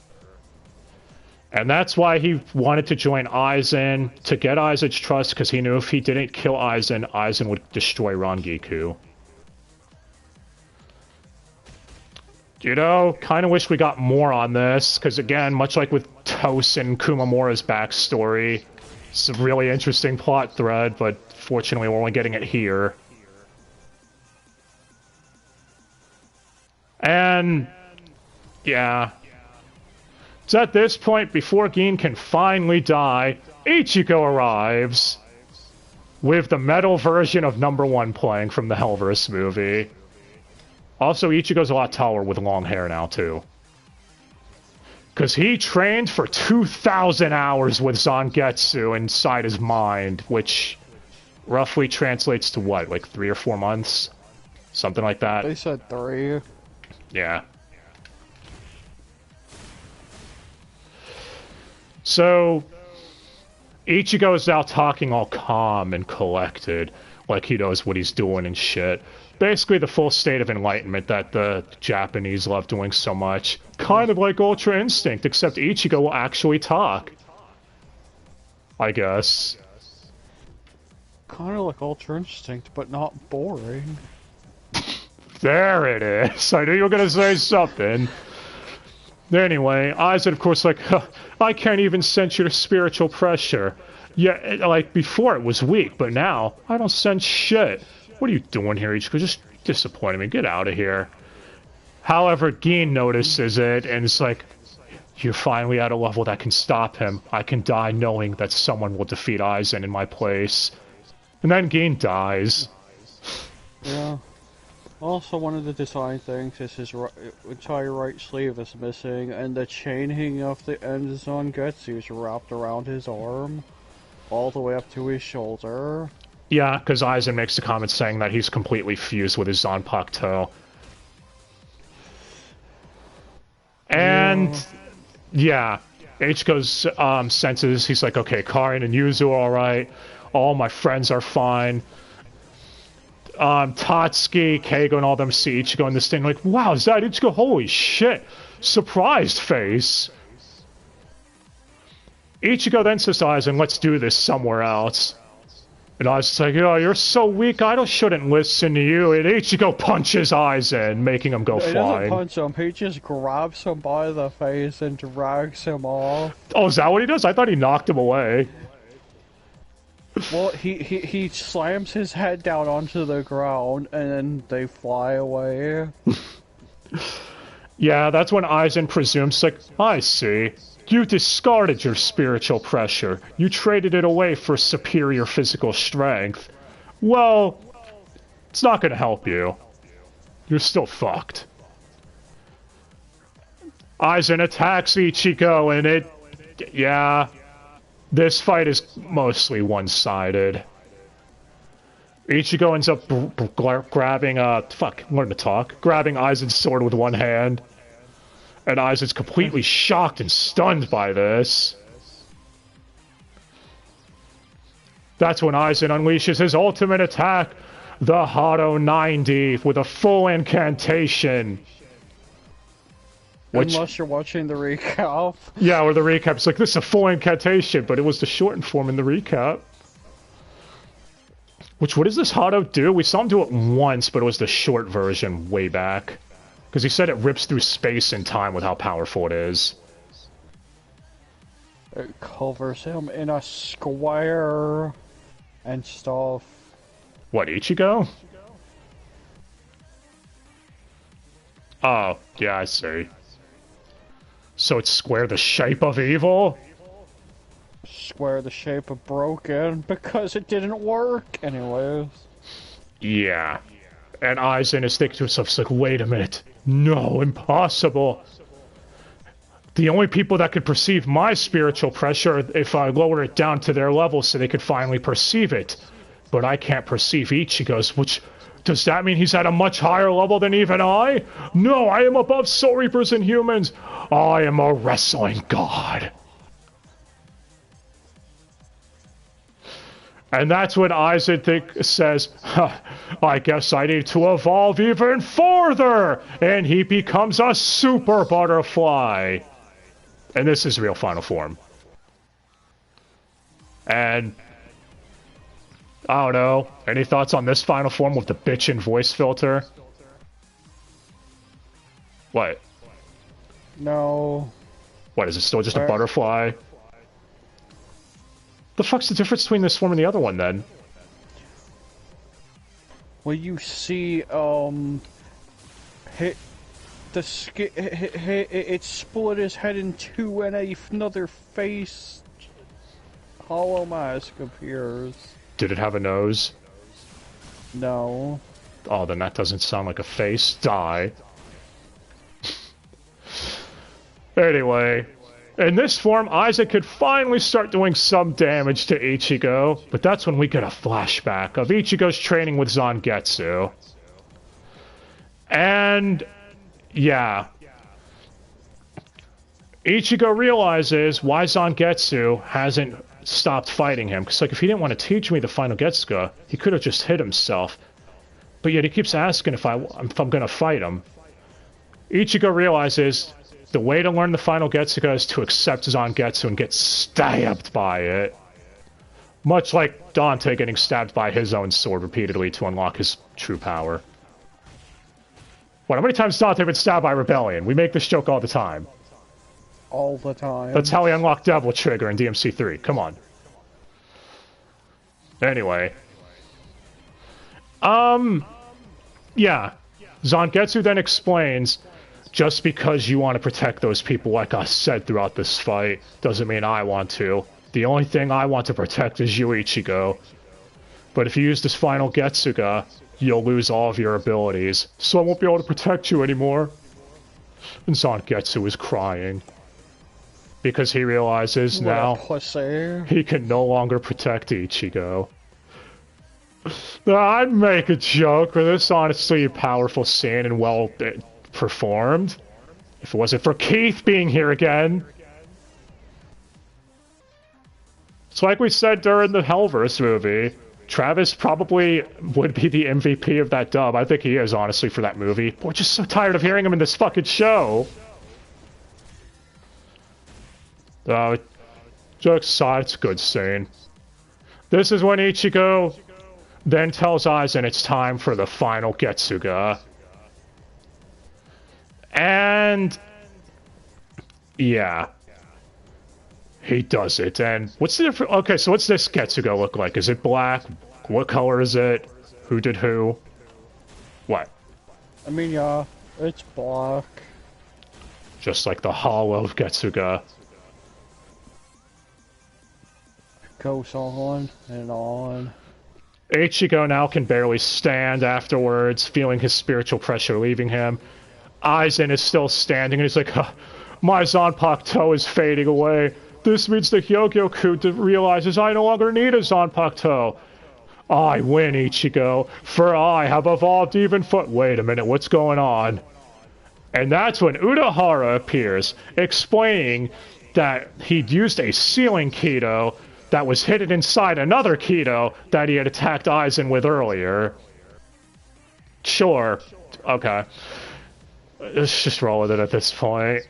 And that's why he wanted to join Aizen, to get Aizen's trust, because he knew if he didn't kill Aizen, Aizen would destroy Rangiku. You know, kind of wish we got more on this, because again, much like with Tos and Kumamura's backstory, it's a really interesting plot thread, but fortunately we're only getting it here. And, yeah. It's at this point, before Gein can finally die, Ichigo arrives, with the metal version of #1 playing from the Hellverse movie. Also, Ichigo's a lot taller with long hair now, too. Because he trained for 2,000 hours with Zangetsu inside his mind, which roughly translates to what, like 3 or 4 months? Something like that. They said 3. Yeah. So, Ichigo is now talking all calm and collected, like he knows what he's doing and shit. Basically the full state of enlightenment that the Japanese love doing so much. Kind of like Ultra Instinct, except Ichigo will actually talk. I guess. Kind of like Ultra Instinct, but not boring. There it is. I knew you were gonna say something. Anyway, Aizen, of course, like, huh, I can't even sense your spiritual pressure. Yeah, like, before it was weak, but now, I don't sense shit. What are you doing here, Ichigo? Just disappointing me. Get out of here. However, Gin notices it, and it's like, you're finally at a level that can stop him. I can die knowing that someone will defeat Aizen in my place. And then Gin dies. Yeah. Also, one of the design things is his entire right sleeve is missing, and the chaining of the end on Getsu is wrapped around his arm, all the way up to his shoulder. Yeah, because Aizen makes a comment saying that he's completely fused with his Zanpakuto. And, yeah, Ichigo's senses, he's like, okay, Karin and Yuzu are alright, all my friends are fine. Tatsuki, Keigo, and all them see Ichigo in this thing, like, wow, is that Ichigo? Holy shit! Surprised face! Ichigo then says to Aizen, let's do this somewhere else. And Aizen's like, oh, you're so weak, I shouldn't listen to you. And Ichigo punches Aizen, making him go flying. He doesn't punch him, he just grabs him by the face and drags him off. Oh, is that what he does? I thought he knocked him away. Well, he slams his head down onto the ground, and then they fly away. Yeah, that's when Aizen presumes, like, I see. You discarded your spiritual pressure. You traded it away for superior physical strength. Well, it's not gonna help you. You're still fucked. Aizen attacks Ichigo, and it... yeah... this fight is mostly one-sided. Ichigo ends up grabbing, learn to talk. Grabbing Aizen's sword with one hand. And Aizen's completely shocked and stunned by this. That's when Aizen unleashes his ultimate attack, the Hado 90, with a full incantation. Unless you're watching the recap. Yeah, or the recap's like, this is a full incantation, but it was the shortened form in the recap. Which, what does this Hado do? We saw him do it once, but it was the short version way back. Because he said it rips through space and time with how powerful it is. It covers him in a square and stuff. What, Ichigo? Oh, yeah, I see. So it's square the shape of evil? Square the shape of broken, because it didn't work anyways. Yeah. And Aizen is thinking to himself, like, wait a minute. No, impossible. The only people that could perceive my spiritual pressure if I lower it down to their level so they could finally perceive it. But I can't perceive Ichigo's, which... does that mean he's at a much higher level than even I? No, I am above Soul Reapers and humans. I am a wrestling god. And that's when Aizen says, huh, I guess I need to evolve even further. And he becomes a super butterfly. And this is real final form. And... I don't know. Any thoughts on this final form with the bitchin' voice filter? What? No. What, is it still just a butterfly? The fuck's the difference between this form and the other one, then? Well, you see, it split his head in two and another face hollow mask appears. Did it have a nose? No. Oh, then that doesn't sound like a face. Die. Anyway, In this form, Aizen could finally start doing some damage to Ichigo, but that's when we get a flashback of Ichigo's training with Zangetsu. And, yeah. Ichigo realizes why Zangetsu hasn't stopped fighting him. Because, like, if he didn't want to teach me the final Getsuga, he could have just hit himself. But yet he keeps asking if I'm going to fight him. Ichigo realizes the way to learn the final Getsuga is to accept Zangetsu and get stabbed by it. Much like Dante getting stabbed by his own sword repeatedly to unlock his true power. What, how many times Dante been stabbed by Rebellion? We make this joke all the time. All the time. That's how he unlocked Devil Trigger in DMC3. Come on. Anyway. Yeah. Zangetsu then explains, just because you want to protect those people, like I said throughout this fight, doesn't mean I want to. The only thing I want to protect is you, Ichigo. But if you use this final Getsuga, you'll lose all of your abilities, so I won't be able to protect you anymore. And Zangetsu is crying. Because he realizes now he can no longer protect Ichigo. I'd make a joke, but this is honestly a powerful scene and well performed. If it wasn't for Keith being here again. It's like we said during the Hellverse movie. Travis probably would be the MVP of that dub. I think he is, honestly, for that movie. We're just so tired of hearing him in this fucking show. Jokes aside, it's a good scene. This is when Ichigo then tells Aizen it's time for the final Getsuga. And yeah. He does it, and what's the difference? Okay, so what's this Getsuga look like? Is it black? What color is it? Who did who? What? I mean, yeah, it's black. Just like the hollow Getsuga. Goes on and on. Ichigo now can barely stand afterwards, feeling his spiritual pressure leaving him. Aizen is still standing, and he's like, my Zanpakuto is fading away. This means the Hyogyoku realizes I no longer need a Zanpakuto. I win, Ichigo, for I have evolved even foot. Wait a minute, what's going on? And that's when Urahara appears, explaining that he'd used a sealing Kido that was hidden inside another Kido that he had attacked Aizen with earlier. Sure. Okay. Let's just roll with it at this point.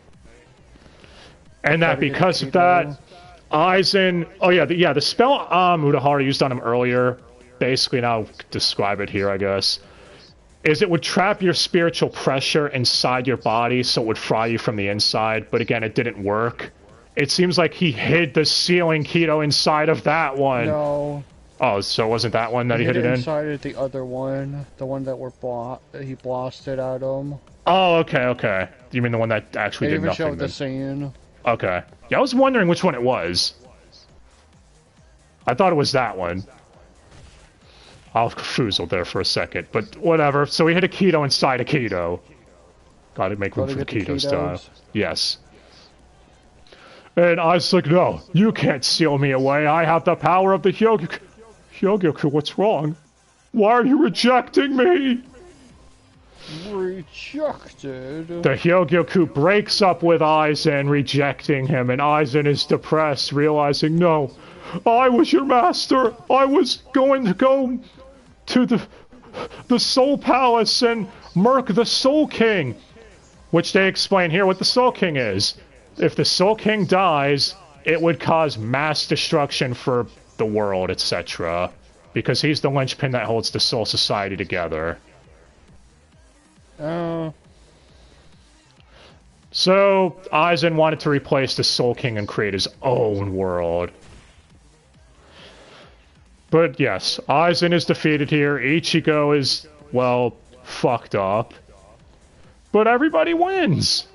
And that because of that, Aizen... Oh yeah, the spell Urahara used on him earlier, basically now describe it here, I guess, is it would trap your spiritual pressure inside your body so it would fry you from the inside, but again, it didn't work. It seems like he hid the sealing Kido inside of that one. No. Oh, so it wasn't that one that he hid it in? Inside of the other one. The one that he blasted at him. Oh, okay. You mean the one that actually did nothing? They even showed the scene. Okay. Yeah, I was wondering which one it was. I thought it was that one. I was confoozled there for a second, but whatever. So we hit a Kido inside a Kido. Gotta make room for the Kido stuff. Yes. And I was like, no, you can't seal me away. I have the power of the Hyogyoku. Hyogyoku, what's wrong? Why are you rejecting me? Rejected? The Hyogyoku breaks up with Aizen, rejecting him, and Aizen is depressed, realizing, no, I was your master. I was going to go to the Soul Palace and murk the Soul King. Which they explain here what the Soul King is. If the Soul King dies, it would cause mass destruction for the world, etc. Because he's the linchpin that holds the Soul Society together. So, Aizen wanted to replace the Soul King and create his own world. But yes, Aizen is defeated here. Ichigo is, well, fucked up. But everybody wins!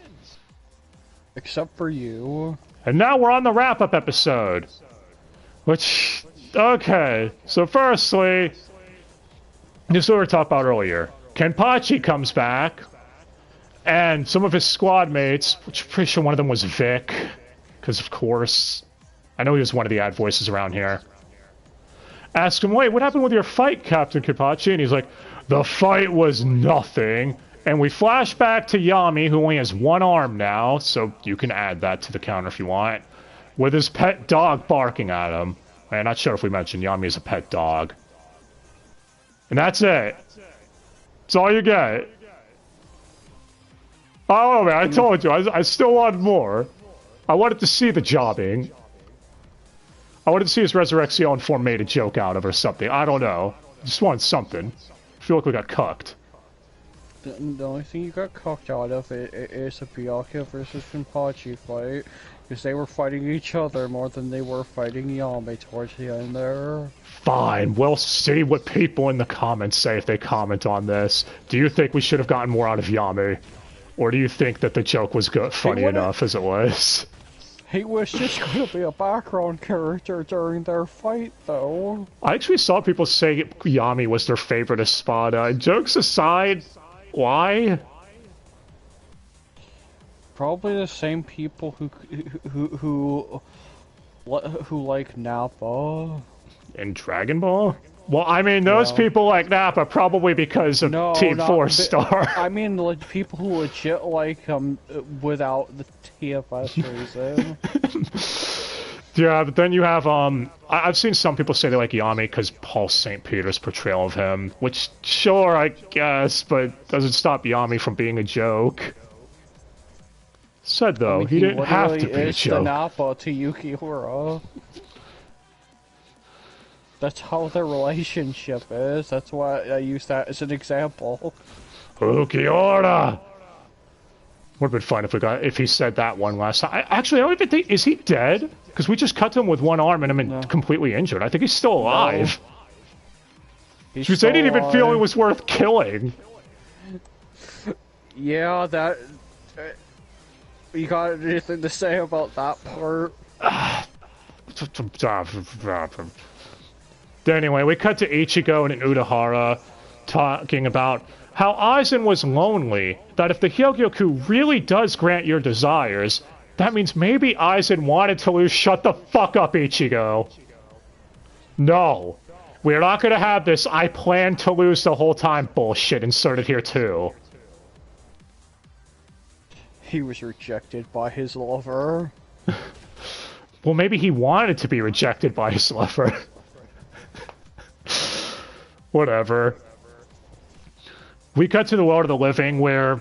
Except for you. And now we're on the wrap-up episode. Which, okay. So firstly, this is what we were talking about earlier. Kenpachi comes back, and some of his squad mates, which I'm pretty sure one of them was Vic, Because, of course, I know he was one of the ad voices around here. Ask him, wait, what happened with your fight, Captain Kipachi? And he's like, the fight was nothing. And we flash back to Yami, who only has one arm now, so you can add that to the counter if you want, with his pet dog barking at him. I'm not sure if we mentioned Yami is a pet dog. And that's it. That's all you get. Oh, man, I told you, I still want more. I wanted to see the jobbing. I wanted to see his Resurrection form made a joke out of or something. I don't know. I just wanted something. I feel like we got cucked. The only thing you got cucked out of is a Byakuya versus Kenpachi fight. Because they were fighting each other more than they were fighting Yami towards the end there. Fine, we'll see what people in the comments say if they comment on this. Do you think we should have gotten more out of Yami? Or do you think that the joke was good, funny enough as it was? He was just going to be a background character during their fight, though. I actually saw people say Yami was their favorite Espada. Jokes aside, why? Probably the same people who like Nappa. In Dragon Ball? Well, I mean, those people like Nappa probably because of Team 4-Star. I mean, like, people who legit like him without the TFS reason. Yeah, but then you have, I've seen some people say they like Yami because Paul St. Peter's portrayal of him, which, sure, I guess, but doesn't stop Yami from being a joke. Said, though, I mean, he didn't have to be a joke. The Nappa to Yukihira. That's how their relationship is. That's why I use that as an example. Ukiora! Would have been fun if he said that one last time. I don't even think... Is he dead? Because we just cut to him with one arm and him completely injured. I think he's still alive. No. Because they didn't even feel it was worth killing. Yeah, that... you got anything to say about that part? Anyway, we cut to Ichigo and Udahara talking about how Aizen was lonely, that if the Hyogyoku really does grant your desires, that means maybe Aizen wanted to lose. Shut the fuck up, Ichigo. No. We're not gonna have this I planned to lose the whole time bullshit inserted here too. He was rejected by his lover. Well, maybe he wanted to be rejected by his lover. Whatever. We cut to the world of the living where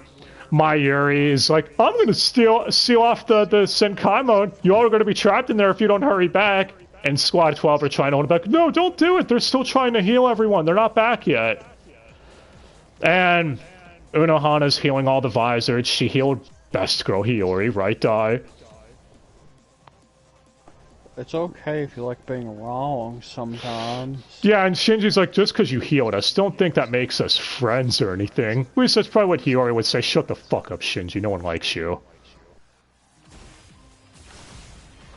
Mayuri is like, I'm gonna seal off the Senkai mode. You all are gonna be trapped in there if you don't hurry back. And Squad 12 are trying to hold back. No, don't do it. They're still trying to heal everyone. They're not back yet. And Unohana's healing all the visors. She healed Best Girl Hiyori, right, Dai? It's okay if you like being wrong sometimes. Yeah, and Shinji's like, just because you healed us, don't think that makes us friends or anything. At least that's probably what Hiyori would say. Shut the fuck up, Shinji. No one likes you.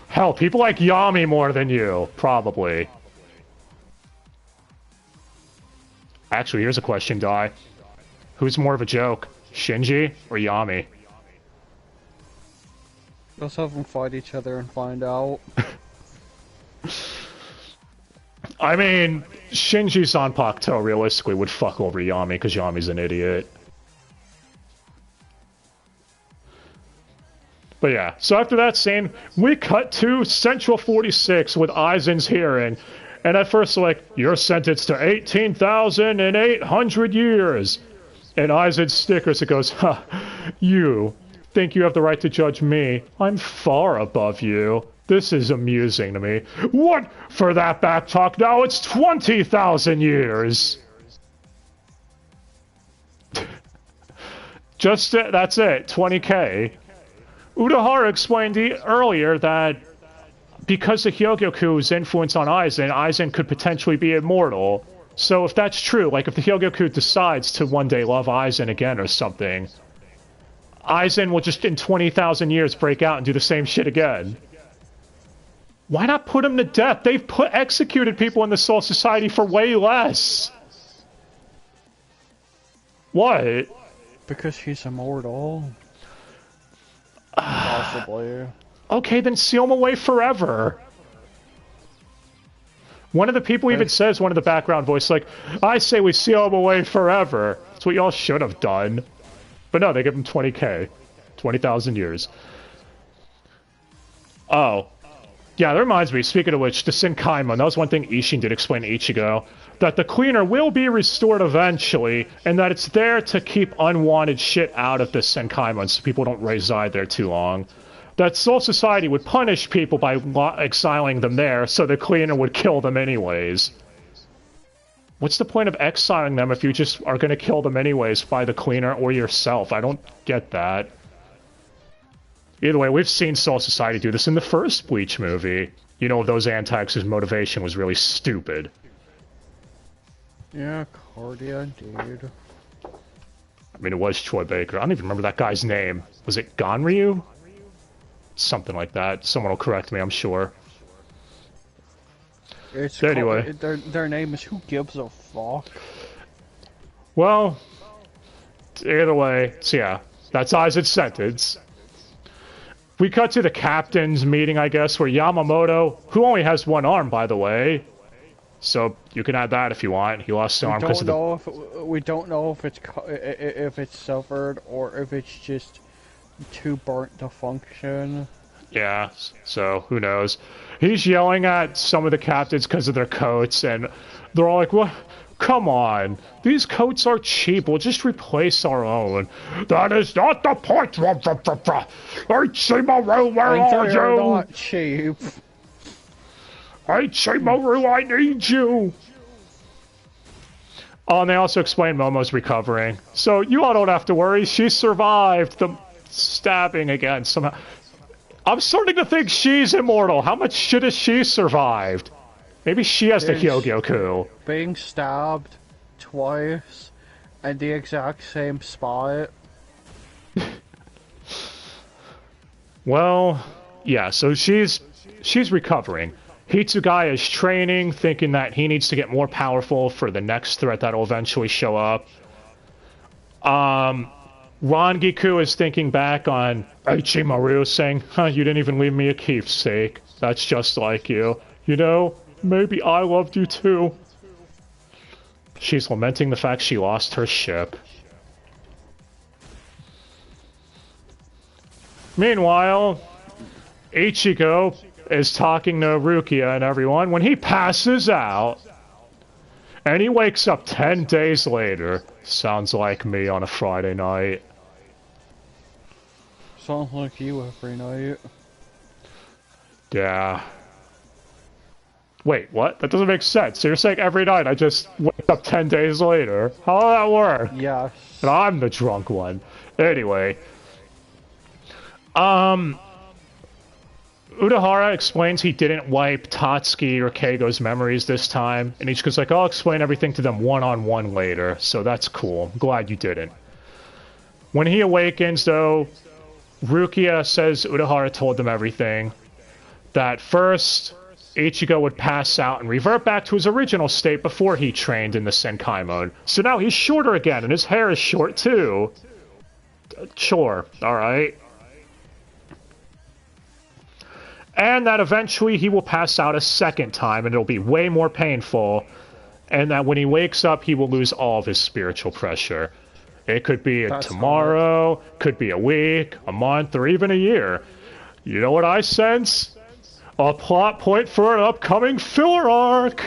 Hell, people like Yami more than you. Probably. Actually, here's a question, Dai. Who's more of a joke? Shinji or Yami? Let's have them fight each other and find out. I mean, Shinji Zanpakuto realistically would fuck over Yami because Yami's an idiot. But yeah, so after that scene, we cut to Central 46 with Aizen's hearing. And at first, like, you're sentenced to 18,800 years. And Aizen stickers, it goes, huh, you think you have the right to judge me? I'm far above you. This is amusing to me. What? For that back talk, now it's 20,000 years. Just, that's it, 20k. Udahara explained earlier that because the Hyogyoku's influence on Aizen, Aizen could potentially be immortal. So if that's true, like if the Hyogyoku decides to one day love Aizen again or something, Aizen will just in 20,000 years break out and do the same shit again. Why not put him to death? They've executed people in the Soul Society for way less. What? Because he's immortal. Possibly. Okay, then seal him away forever. One of the people even says, one of the background voices, like, I say we seal him away forever. That's what y'all should have done. But no, they give him 20k. 20,000 years. Oh. Yeah, that reminds me, speaking of which, the Senkaimon, that was one thing Ishin did explain to Ichigo, that the cleaner will be restored eventually, and that it's there to keep unwanted shit out of the Senkaimon so people don't reside there too long. That Soul Society would punish people by exiling them there, so the cleaner would kill them anyways. What's the point of exiling them if you just are going to kill them anyways by the cleaner or yourself? I don't get that. Either way, we've seen Soul Society do this in the first Bleach movie. You know, those antags' motivation was really stupid. Yeah, Cardia, dude. I mean, it was Troy Baker. I don't even remember that guy's name. Was it Ganryu? Something like that. Someone will correct me, I'm sure. It's anyway. Their name is Who Gives a Fuck? Well, either way, so yeah, that's Aizen's sentence. We cut to the captain's meeting, I guess, where Yamamoto, who only has one arm, by the way, so you can add that if you want. He lost an arm because of the... We don't know if it's severed or if it's just too burnt to function. Yeah, so who knows. He's yelling at some of the captains because of their coats, and they're all like, "What? Come on, these coats are cheap, we'll just replace our own." That is not the point! Ichimaru, where are you? They're not cheap. Ichimaru, I need you! Oh, and they also explain Momo's recovering. So you all don't have to worry, she survived the stabbing again somehow. I'm starting to think she's immortal. How much shit has she survived? Maybe she has the Hyogyoku. Being stabbed twice in the exact same spot. Well, yeah, so she's recovering. Hitsugaya is training, thinking that he needs to get more powerful for the next threat that'll eventually show up. Rangiku is thinking back on Ichimaru, saying, you didn't even leave me a keepsake. That's just like you. You know, maybe I loved you too. She's lamenting the fact she lost her ship. Meanwhile, Ichigo is talking to Rukia and everyone when he passes out. And he wakes up 10 days later. Sounds like me on a Friday night. Sounds like you every night. Yeah. Wait, what? That doesn't make sense. So you're saying every night I just wake up 10 days later? How does that work? Yes. And I'm the drunk one. Anyway. Urahara explains he didn't wipe Tatsuki or Keigo's memories this time, and Ichigo's like, I'll explain everything to them one-on-one later, so that's cool. I'm glad you didn't. When he awakens, though, Rukia says Urahara told them everything. That first, Ichigo would pass out and revert back to his original state before he trained in the Senkai mode. So now he's shorter again, and his hair is short too. Sure, alright. And that eventually he will pass out a second time, and it'll be way more painful. And that when he wakes up, he will lose all of his spiritual pressure. It could be tomorrow, could be a week, a month, or even a year. You know what I sense? A plot point for an upcoming filler arc!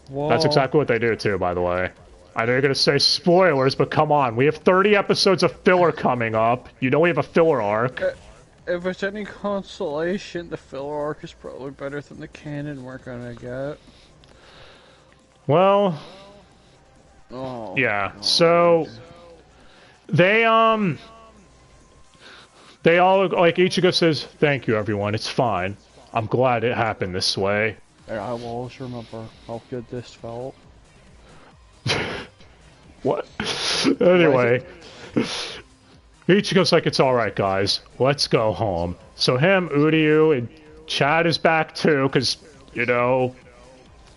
Whoa. That's exactly what they do too, by the way. I know you're going to say spoilers, but come on. We have 30 episodes of filler coming up. You know we have a filler arc. If it's any consolation, the filler arc is probably better than the canon we're going to get. Well... Oh, yeah, God. So... They all, like, Ichigo says, thank you, everyone. It's fine. I'm glad it happened this way. And I will always remember how good this felt. What? Anyway, Ichigo's like, it's alright, guys. Let's go home. So him, Uryu, and Chad is back too, because, you know,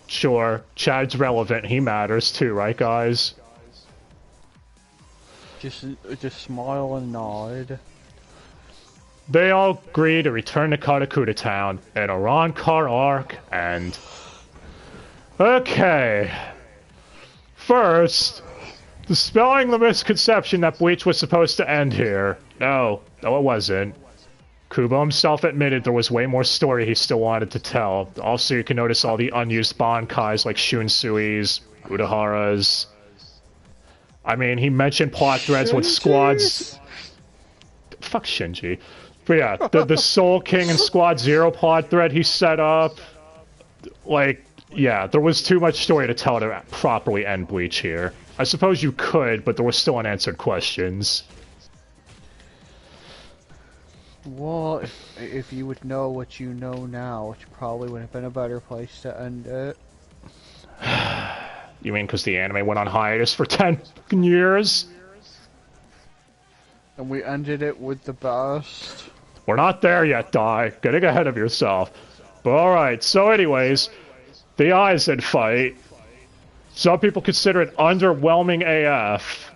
sure, Chad's relevant. He matters too, right, guys? Just smile and nod. They all agree to return to Katakuta Town in Arrancar arc, and... Okay. First, dispelling the misconception that Bleach was supposed to end here. No, it wasn't. Kubo himself admitted there was way more story he still wanted to tell. Also, you can notice all the unused Bankais like Shunsui's, Urahara's. I mean, he mentioned plot threads with squads... Fuck Shinji. But yeah, the Soul King and Squad Zero plot thread he set up... Like, yeah, there was too much story to tell to properly end Bleach here. I suppose you could, but there were still unanswered questions. Well, if you would know what you know now, it probably would have been a better place to end it. You mean because the anime went on hiatus for 10 years? And we ended it with the best. We're not there yet, Dai. Getting ahead of yourself. But alright, so anyways, the Aizen fight. Some people consider it underwhelming AF.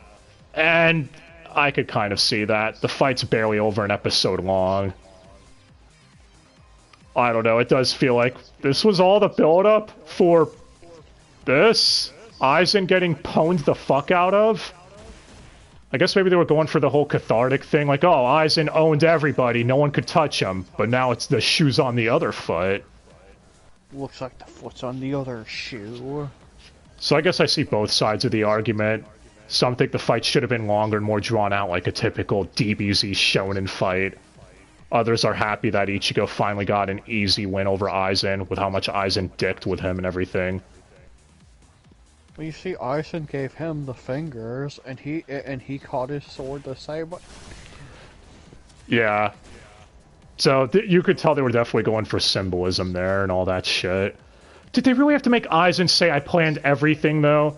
And I could kind of see that. The fight's barely over an episode long. I don't know, it does feel like this was all the build-up for this? Aizen getting pwned the fuck out of? I guess maybe they were going for the whole cathartic thing, like, oh, Aizen owned everybody, no one could touch him, but now it's the shoes on the other foot. Looks like the foot's on the other shoe. So I guess I see both sides of the argument. Some think the fight should have been longer and more drawn out like a typical DBZ shonen fight. Others are happy that Ichigo finally got an easy win over Aizen, with how much Aizen dicked with him and everything. Well, you see, Aizen gave him the fingers, and he caught his sword the same way. Yeah. So you could tell they were definitely going for symbolism there and all that shit. Did they really have to make Aizen say, I planned everything, though?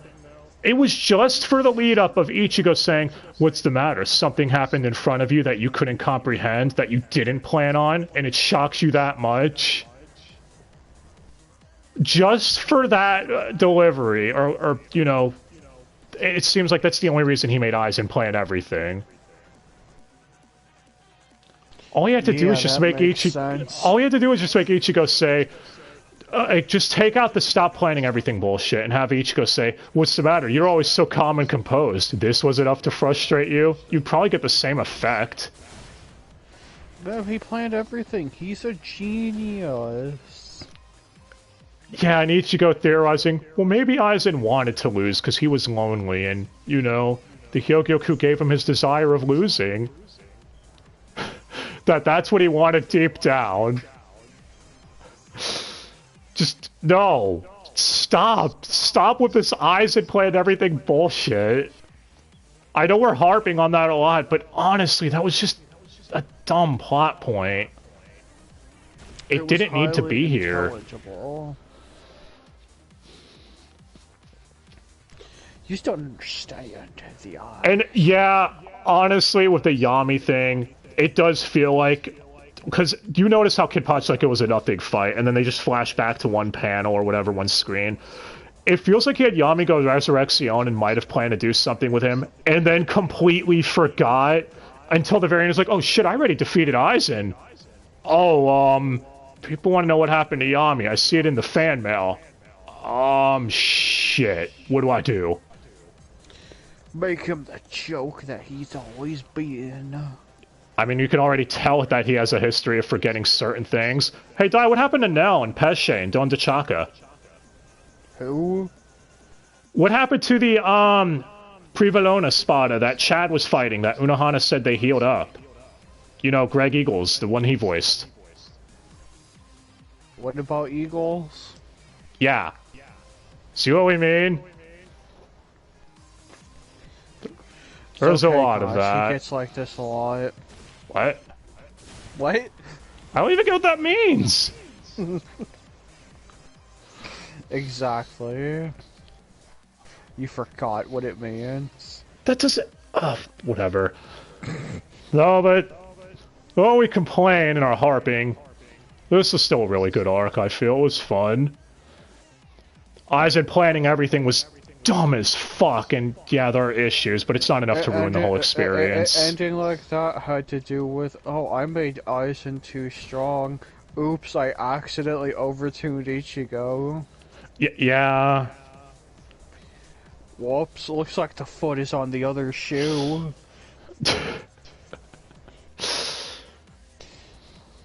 It was just for the lead-up of Ichigo saying, what's the matter? Something happened in front of you that you couldn't comprehend, that you didn't plan on, and it shocks you that much? Just for that delivery, or, you know, it seems like that's the only reason he made Aizen plan everything. All he had to do is just make Ichigo... All he had to do was just make Ichigo say... just take out the stop planning everything bullshit and have Ichigo say, what's the matter? You're always so calm and composed. This was enough to frustrate you? You'd probably get the same effect. No, he planned everything. He's a genius. Yeah, and Ichigo theorizing, well, maybe Aizen wanted to lose because he was lonely and, you know, the Hyokyoku gave him his desire of losing. That's what he wanted deep down. Just, no. Stop. Stop with this Aizen planned everything bullshit. I know we're harping on that a lot, but honestly, that was just a dumb plot point. It didn't need to be here. You just don't understand the eye. And yeah, honestly, with the Yami thing, it does feel like... Because you notice how Kid Pot's like it was a nothing fight, and then they just flash back to one panel or whatever, one screen. It feels like he had Yami go Resurrection and might have planned to do something with him, and then completely forgot until the very end. It's like, oh shit, I already defeated Aizen. Oh, people want to know what happened to Yami. I see it in the fan mail. Shit. What do I do? Make him the joke that he's always been. I mean, you can already tell that he has a history of forgetting certain things. Hey, Dai, what happened to Nell and Pesce and Don DeChaka? Who? What happened to the, Privalona Spada that Chad was fighting that Unohana said they healed up? You know, Greg Eagles, the one he voiced. What about Eagles? Yeah. See what we mean? There's a lot of that. He gets like this a lot. What? What? I don't even get what that means. Exactly. You forgot what it means. That doesn't... whatever. No, but... Well, we complain and are harping. This is still a really good arc, I feel. It was fun. Aizen planning everything was dumb as fuck, and yeah, there are issues, but it's not enough to ruin the whole experience. Ending like that had to do with, oh, I made Aizen too strong. Oops, I accidentally overtuned Ichigo. Yeah. Whoops, looks like the foot is on the other shoe.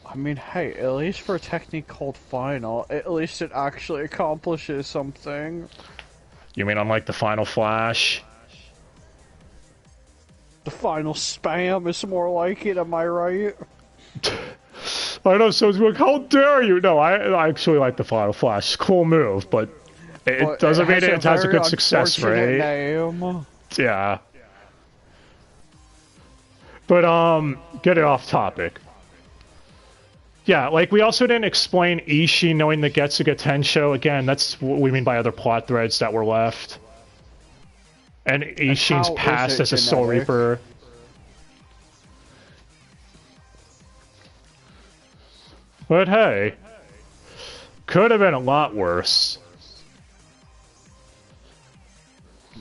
I mean, hey, at least for a technique called Final, at least it actually accomplishes something. You mean unlike the Final Flash? The Final Spam is more like it, am I right? I know, so it's like, how dare you? No, I actually like the Final Flash. Cool move, but it doesn't mean it has a good success rate. Name. Yeah. But, get it off topic. Yeah, like, we also didn't explain Ishii knowing the Getsuga Tensho. Again, that's what we mean by other plot threads that were left. And Ishi's past as a Soul Reaper. But hey, could have been a lot worse.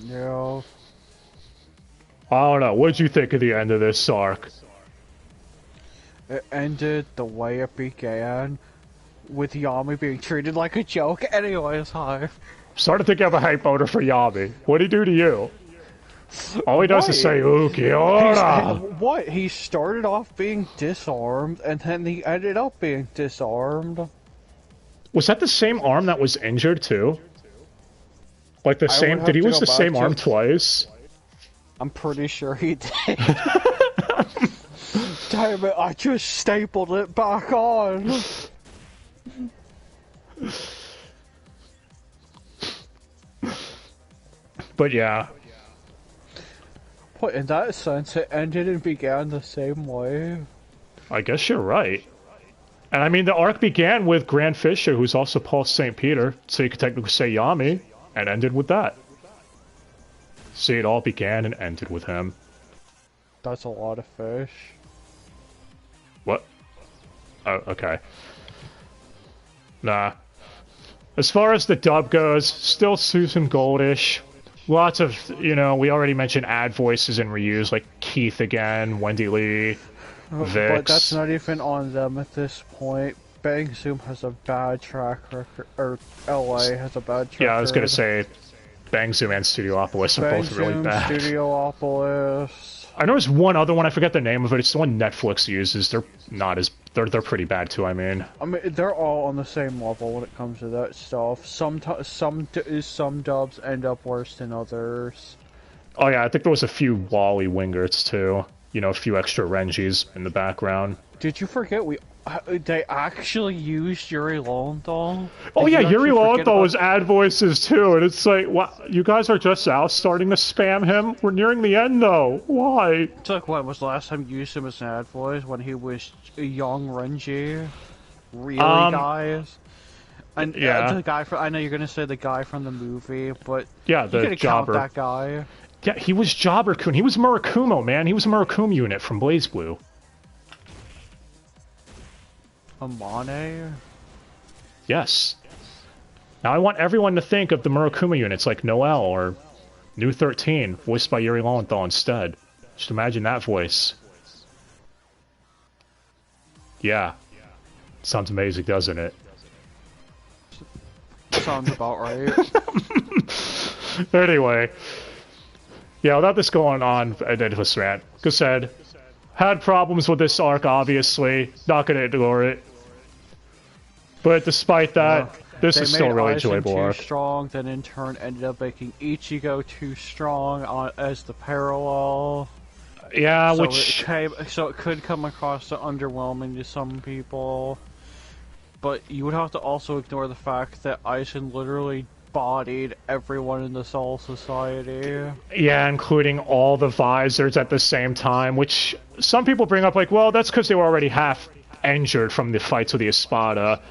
Yeah. I don't know, what'd you think of the end of this arc? It ended the way it began, with Yami being treated like a joke. Anyways, hi. Started to give a hype motor for Yami. What'd he do to you? All he does is say, Ukiora! What? He started off being disarmed, and then he ended up being disarmed. Was that the same arm that was injured, too? Like the same... Did he use the same arm twice? I'm pretty sure he did. Damn it, I just stapled it back on! But yeah. But in that sense, it ended and began the same way. I guess you're right. And I mean, the arc began with Grand Fisher, who's also Paul St. Peter, so you could technically say Yami, and ended with that. See, it all began and ended with him. That's a lot of fish. What? Oh, okay. Nah. As far as the dub goes, still Susan Goldish. Lots of, you know, we already mentioned ad voices and reuse, like Keith again, Wendy Lee, Vix. But that's not even on them at this point. Bang Zoom has a bad track record, or LA has a bad track record. Yeah, I was gonna say, Bang Zoom and Studiopolis are both really bad. Studiopolis. I know there's one other one, I forget the name of it, it's the one Netflix uses. They're not as... They're pretty bad too, I mean. They're all on the same level when it comes to that stuff. Some dubs end up worse than others. Oh yeah, I think there was a few Wally Wingerts too. You know, a few extra Renjis in the background. Did you forget they actually used Yuri Lowenthal? Oh yeah, Yuri Lowenthal was ad voices too, and it's like, wow, you guys are just now starting to spam him? We're nearing the end though. Why? It's like, when was the last time you used him as an ad voice? When he was a young Renji? Really, guys? And yeah. The guy I know you're gonna say the guy from the movie, but yeah, the you gotta Jobber. count that guy. Yeah, he was Jobber-kun. He was Murakumo, man. He was a Murakumo unit from BlazBlue. Amane? Yes. Now I want everyone to think of the Murakumo units like Noel or New 13, voiced by Yuri Lowenthal instead. Just imagine that voice. Yeah. Sounds amazing, doesn't it? Sounds about right. Anyway. Yeah, without this going on, endless rant. Like I said, had problems with this arc, obviously. Not gonna ignore it. But despite that, this is still a really enjoyable arc. Too strong, then in turn ended up making Ichigo too strong as the parallel. Yeah, so which... so it could come across as underwhelming to some people. But you would have to also ignore the fact that Aizen literally bodied everyone in the Soul Society. Yeah, including all the visors at the same time, which some people bring up like, well, that's because they were already half injured from the fights with the Espada.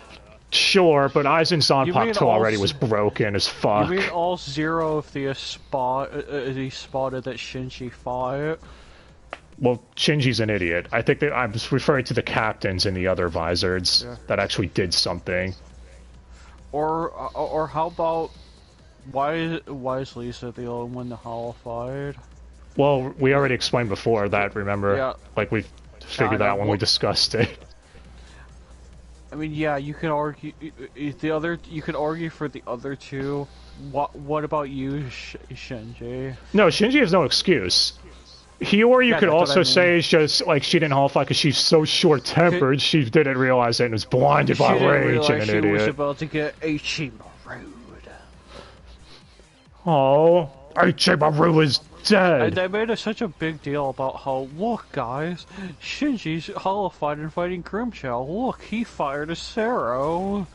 Sure, but Aizen's Zanpakuto already was broken as fuck. You mean all zero of the Espada that Shinji fought? Well, Shinji's an idiot. I think that I was referring to the captains and the other visors that actually did something. Or how about Why is Lisa the only one that holified? Well, we already explained before that, remember? Yeah. Like, we figured that when we discussed it. I mean, yeah, you can argue you can argue for the other two. What about you, Shinji? No, Shinji has no excuse. Or you could also say it's just, like, she didn't holify because she's so short-tempered, she didn't realize it and was blinded by rage and an idiot. She was about to get Ichimaru. Oh, Ichimaru is dead! And they made such a big deal about how, look guys, Shinji's holified and fighting Grimchow. Look, he fired a Sero.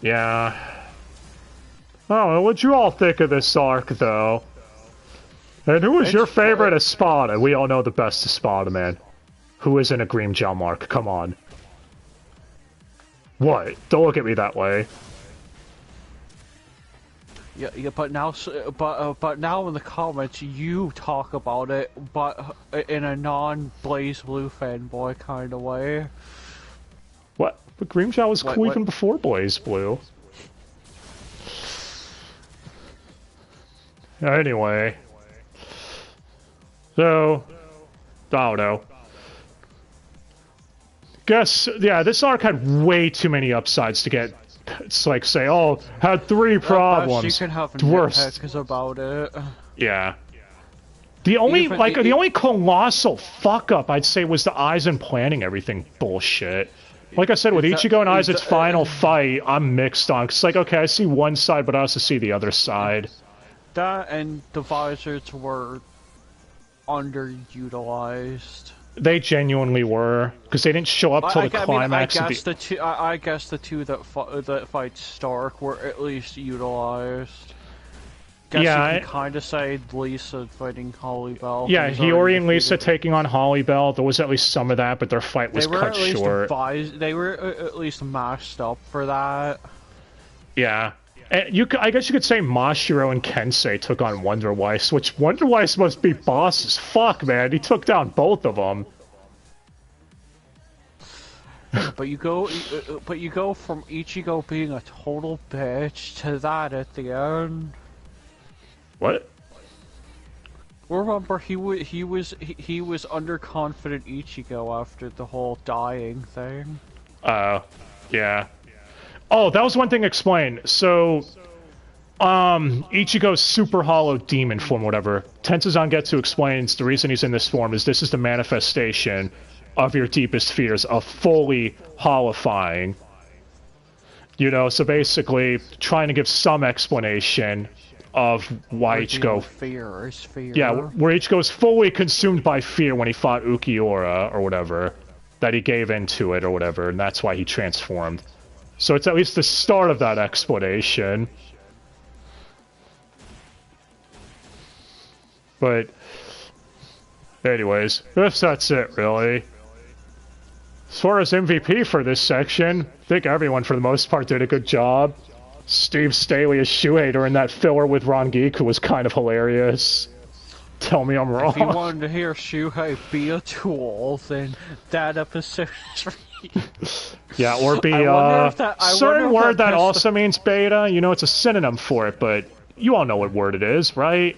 Yeah. Oh, what'd you all think of this arc, though? And who was your favorite Espada? We all know the best Espada, man. Who isn't a Grimchow mark? Come on. What? Don't look at me that way. Yeah, but now in the comments you talk about it, but in a non-Blaze Blue fanboy kind of way. What? But Grimchow was cool even before Blaze Blue. Anyway. So, I don't know. Guess, yeah, this arc had way too many upsides to get. It's like, say, oh, had 3 problems. You can have nitpicks about it. Yeah. The only, the only colossal fuck-up, I'd say, was the Aizen planning everything bullshit. Like I said, with Ichigo and Aizen's final fight, I'm mixed on. It's like, okay, I see one side, but I also see the other side. That and the visors were underutilized. They genuinely were, because they didn't show up till the climax. I guess the two that fight Stark were at least utilized. Guess you can kind of say Lisa fighting Hollybell. Yeah, Hiyori and Lisa taking on Hollybell. There was at least some of that, but their fight was cut short. They were at least mashed up for that. Yeah. And I guess you could say Mashiro and Kensei took on Wonder Weiss, which Wonder Weiss must be boss as fuck, man. He took down both of them. But you go from Ichigo being a total bitch to that at the end. What? Remember, he was underconfident Ichigo after the whole dying thing. Yeah. Oh, that was one thing explained. So, Ichigo's super hollow demon form, whatever, Tensuzan Getsu explains the reason he's in this form is this is the manifestation of your deepest fears, of fully hollowifying. You know, so basically, trying to give some explanation of why Ichigo... Fear. Yeah, where Ichigo is fully consumed by fear when he fought Ukiura, or whatever, that he gave into it, or whatever, and that's why he transformed. So it's at least the start of that explanation. But, anyways, if that's it, really. As far as MVP for this section, I think everyone, for the most part, did a good job. Steve Staley as Shuhei during that filler with Rangiku was kind of hilarious. Tell me I'm wrong. If you wanted to hear Shuhei be a tool, then that episode is yeah, or be certain word that also means beta. You know, it's a synonym for it, but you all know what word it is, right?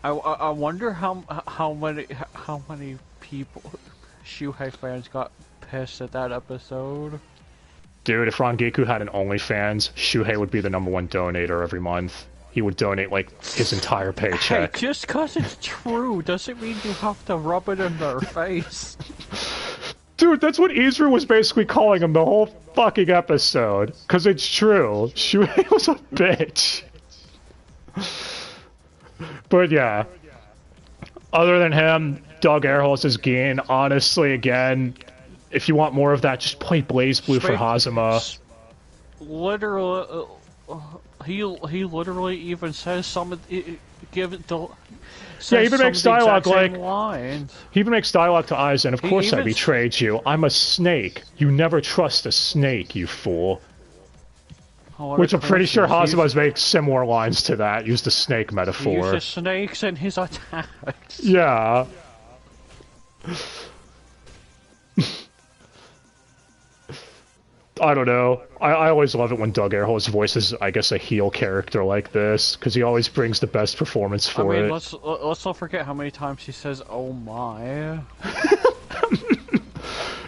I wonder how many people Shuhei fans got pissed at that episode. Dude, if Rangiku had an OnlyFans, Shuhei would be the #1 donator every month. He would donate, like, his entire paycheck. Hey, just cause it's true doesn't mean you have to rub it in their face. Dude, that's what Izuru was basically calling him the whole fucking episode. Cause it's true. Shuhei was a bitch. But yeah. Other than him, Doug Airholes is Gin. Honestly, again, if you want more of that, just play Blaze Blue for Hazama. Literally, he literally even says some of he even makes dialogue like lines. He even makes dialogue to Aizen. Of course I betrayed you. I'm a snake. You never trust a snake, you fool. Which I'm pretty sure Hazuma's makes similar lines to that. Use the snake metaphor. He uses snakes in his attacks. Yeah. I don't know. I always love it when Doug Airhole's voice is, I guess, a heel character like this, because he always brings the best performance for it. Let's not forget how many times he says, "Oh my."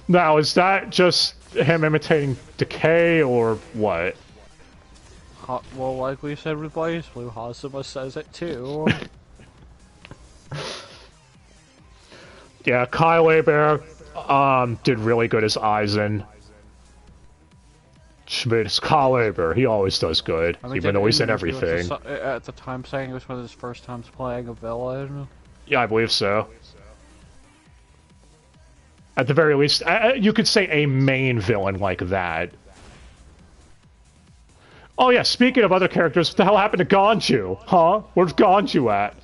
Now, is that just him imitating Decay, or what? Well, like we said with Blaze Blue, Hazuma says it too. Yeah, Kyle Aber did really good as Aizen. Schmidt's Kyle Aber, he always does good, even though he's in everything. At the time saying it was one of his first times playing a villain. Yeah, I believe so. At the very least, you could say a main villain like that. Oh yeah, speaking of other characters, what the hell happened to Ganju? Huh? Where's Ganju at?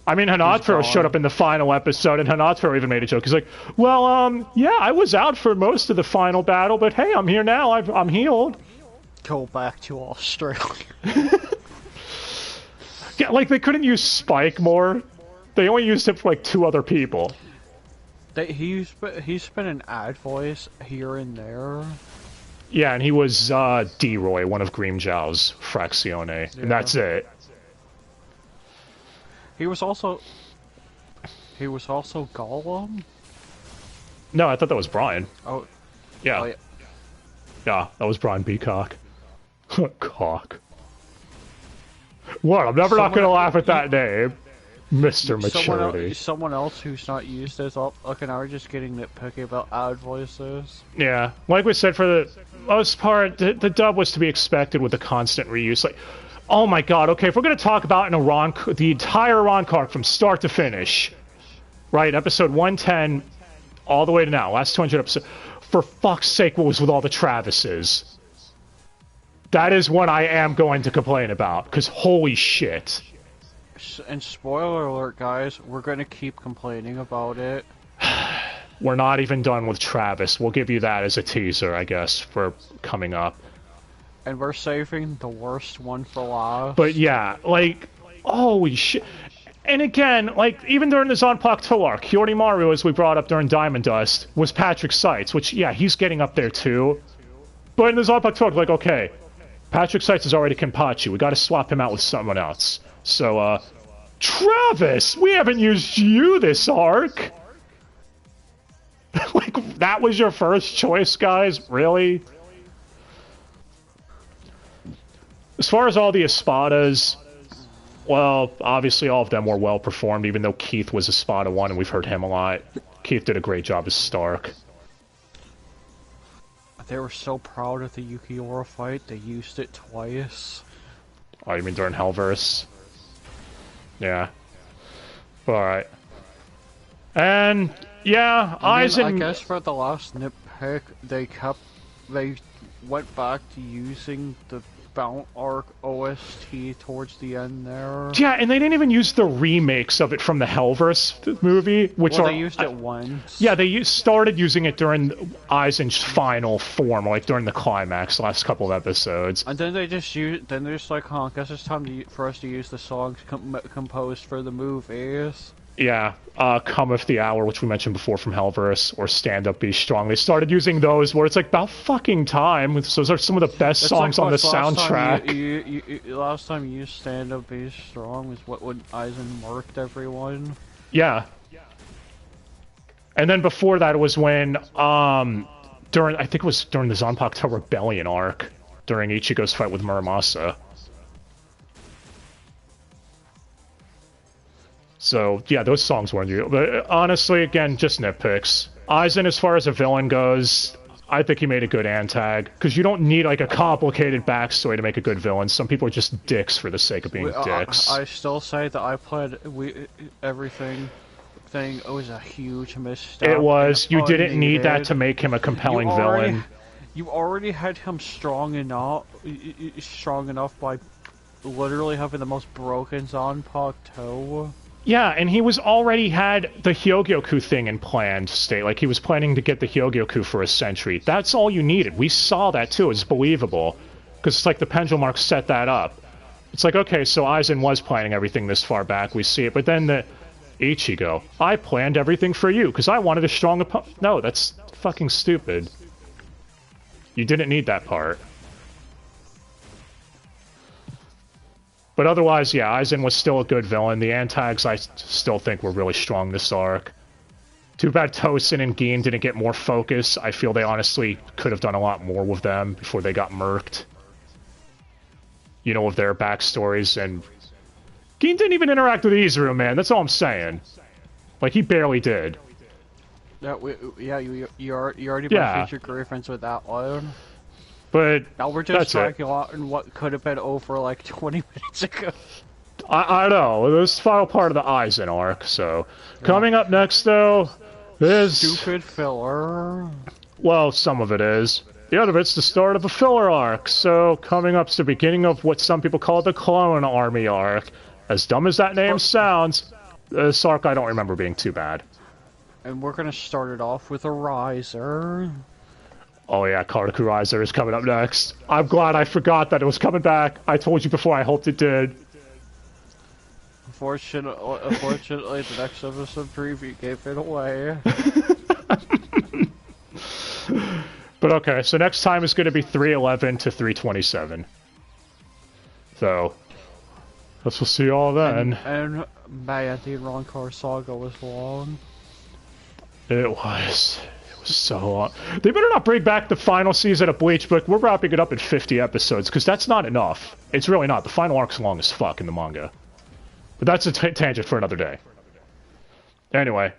I mean, Hanataro showed up in the final episode, and Hanataro even made a joke. He's like, well, yeah, I was out for most of the final battle, but hey, I'm here now, I'm healed. Go back to Australia. Yeah, like, they couldn't use Spike more. They only used him for, like, 2 other people. He's been an ad voice here and there. Yeah, and he was, D-Roy, one of Grimmjow's Frazione, and that's it. He was also Gollum? No, I thought that was Brian. Oh. Yeah. Oh, yeah. Yeah, that was Brian Beacock. Cock. What? I'm never not gonna laugh at that name. Mr. Maturity. Someone else who's not used as up. Okay, now we're just getting nitpicky about ad voices. Yeah, like we said, for the most part, the dub was to be expected with the constant reuse. Like, oh my god, okay, if we're gonna talk about the entire Arrancar from start to finish, right, episode 110 all the way to now, last 200 episodes, for fuck's sake, what was with all the Travises? That is what I am going to complain about, because holy shit. And spoiler alert, guys, we're gonna keep complaining about it. We're not even done with Travis. We'll give you that as a teaser, I guess, for coming up. And we're saving the worst one for last. But yeah, like, holy shit. And again, like, even during the Zanpakuto arc, Kyorimaru, as we brought up during Diamond Dust, was Patrick Seitz, which, yeah, he's getting up there too. But in the Zanpakuto arc, like, okay, Patrick Seitz is already Kenpachi. We gotta swap him out with someone else. So, Travis, we haven't used you this arc. Like, that was your first choice, guys? Really? As far as all the Espadas, well, obviously all of them were well performed, even though Keith was Espada 1 and we've heard him a lot. Keith did a great job as Stark. They were so proud of the Yukiura fight, they used it twice. Oh, you mean during Hellverse? Yeah. Alright. And, yeah, Aizen... I guess for the last nitpick, they went back to using the Bount Arc OST towards the end there. Yeah, and they didn't even use the remakes of it from the Hellverse movie, which they used it once. Yeah, they started using it during Aizen's final form, like during the climax, last couple of episodes. And then they just like, huh, I guess it's time for us to use the songs composed for the movies. Yeah, Cometh the Hour, which we mentioned before from Hellverse, or Stand Up Be Strong. They started using those where it's like, about fucking time. Those are some of the best songs on the soundtrack. Last time you used Stand Up Be Strong was when Aizen murked everyone. Yeah. And then before that, it was when, I think it was during the Zanpakuto Rebellion arc, during Ichigo's fight with Muramasa. So, yeah, those songs weren't you. But honestly, again, just nitpicks. Aizen, as far as a villain goes, I think he made a good antag. Because you don't need, like, a complicated backstory to make a good villain. Some people are just dicks for the sake of being dicks. I still say that I played everything thing. It was a huge misstep. It was. You didn't need that to make him a compelling villain. You already had him strong enough by literally having the most broken Zanpakuto. Yeah, and he was already had the Hyogyoku thing in planned state. Like, he was planning to get the Hyogyoku for a century. That's all you needed. We saw that, too. It's believable. Because it's like the Pendulum Arc set that up. It's like, okay, so Aizen was planning everything this far back. We see it. But then the Ichigo, I planned everything for you, because I wanted a strong opponent. No, that's fucking stupid. You didn't need that part. But otherwise, yeah, Aizen was still a good villain. The antags I still think were really strong this arc. Too bad Tosin and Gin didn't get more focus. I feel they honestly could have done a lot more with them before they got murked. You know, with their backstories, and Gin didn't even interact with Izuru, man. That's all I'm saying. Like, he barely did. Yeah, you already my future grievance with that one. But now we're just talking on what could have been over like 20 minutes ago. I know. This is the final part of the Aizen arc, so... Yeah. Coming up next, though, is... Stupid filler. Well, some of it is. The other bit's the start of a filler arc, so coming up's the beginning of what some people call the Clone Army arc. As dumb as that name sounds, this arc I don't remember being too bad. And we're gonna start it off with a riser. Oh yeah, Kartaku Riser is coming up next. I'm glad I forgot that it was coming back. I told you before, I hoped it did. Unfortunately, the next episode preview gave it away. But okay, so next time is going to be 311 to 327. So, guess we'll see all then. And man, the Arrancar saga was long. It was so long. They better not bring back the final season of Bleach, but we're wrapping it up in 50 episodes, because that's not enough. It's really not. The final arc's long as fuck in the manga. But that's a tangent for another day. Anyway,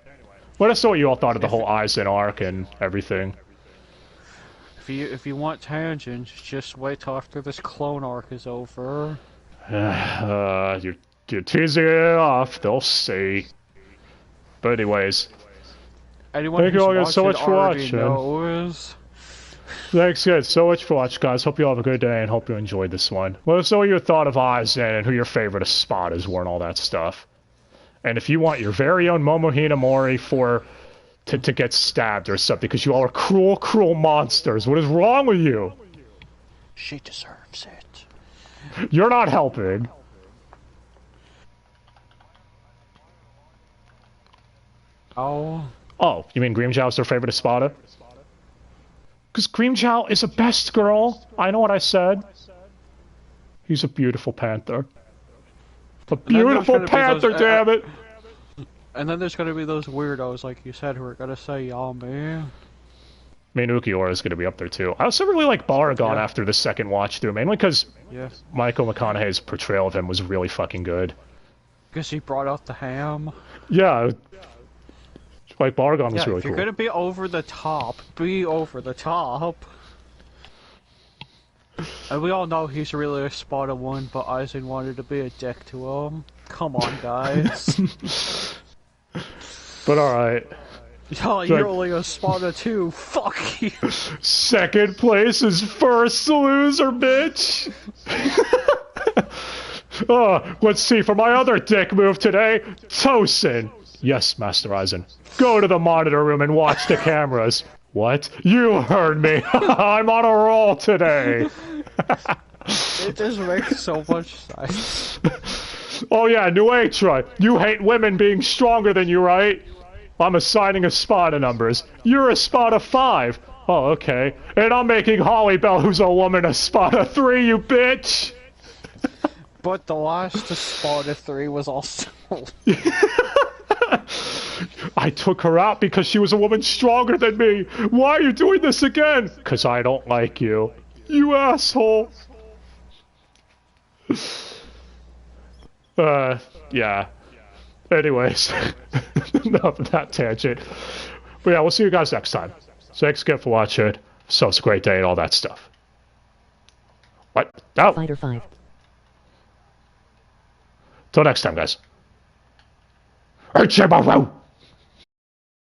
let us know what you all thought of the whole Aizen arc and everything. If you want tangents, just wait till after this clone arc is over. You're teasing it off. They'll see. But anyways... Thank you all again so much for watching. Thanks again so much for watching, guys. Hope you all have a good day and hope you enjoyed this one. Let us know what you thought of Aizen and who your favorite Espadas were and all that stuff. And if you want your very own Momohina Mori to get stabbed or something, because you all are cruel, cruel monsters. What is wrong with you? She deserves it. You're not helping. Oh, you mean Grimmjow's their favorite Espada? Because Grimmjow is a best girl. I know what I said. He's a beautiful panther. A beautiful panther, damn it! And then there's gonna be those weirdos, like you said, who are gonna say, "Y'all, man." I mean, Ukiura is gonna be up there too. I also really like Baragon after the second watch through, mainly because Michael McConaughey's portrayal of him was really fucking good. Because he brought out the ham. Yeah. Like, Baragon was really cool. If you're gonna be over the top, be over the top. And we all know he's really a Espada one, but Aizen wanted to be a dick to him. Come on, guys. But alright. Oh, you're only a Espada too. Fuck you. Second place is first loser, bitch. Oh, let's see for my other dick move today. Tosin. Yes, Master Aizen. Go to the monitor room and watch the cameras. What? You heard me. I'm on a roll today. It just makes so much sense. Oh yeah, Nuetra. You hate women being stronger than you, right? I'm assigning Espada numbers. You're Espada 5. Oh, okay. And I'm making Holly Bell, who's a woman, Espada 3, you bitch! But the last Espada 3 was also... I took her out because she was a woman stronger than me. Why are you doing this again? Because I don't like you. You asshole. Yeah. Anyways, enough of that tangent. But yeah, we'll see you guys next time. So thanks again for watching. So it's a great day and all that stuff. What? No. Fighter 5. Till next time, guys.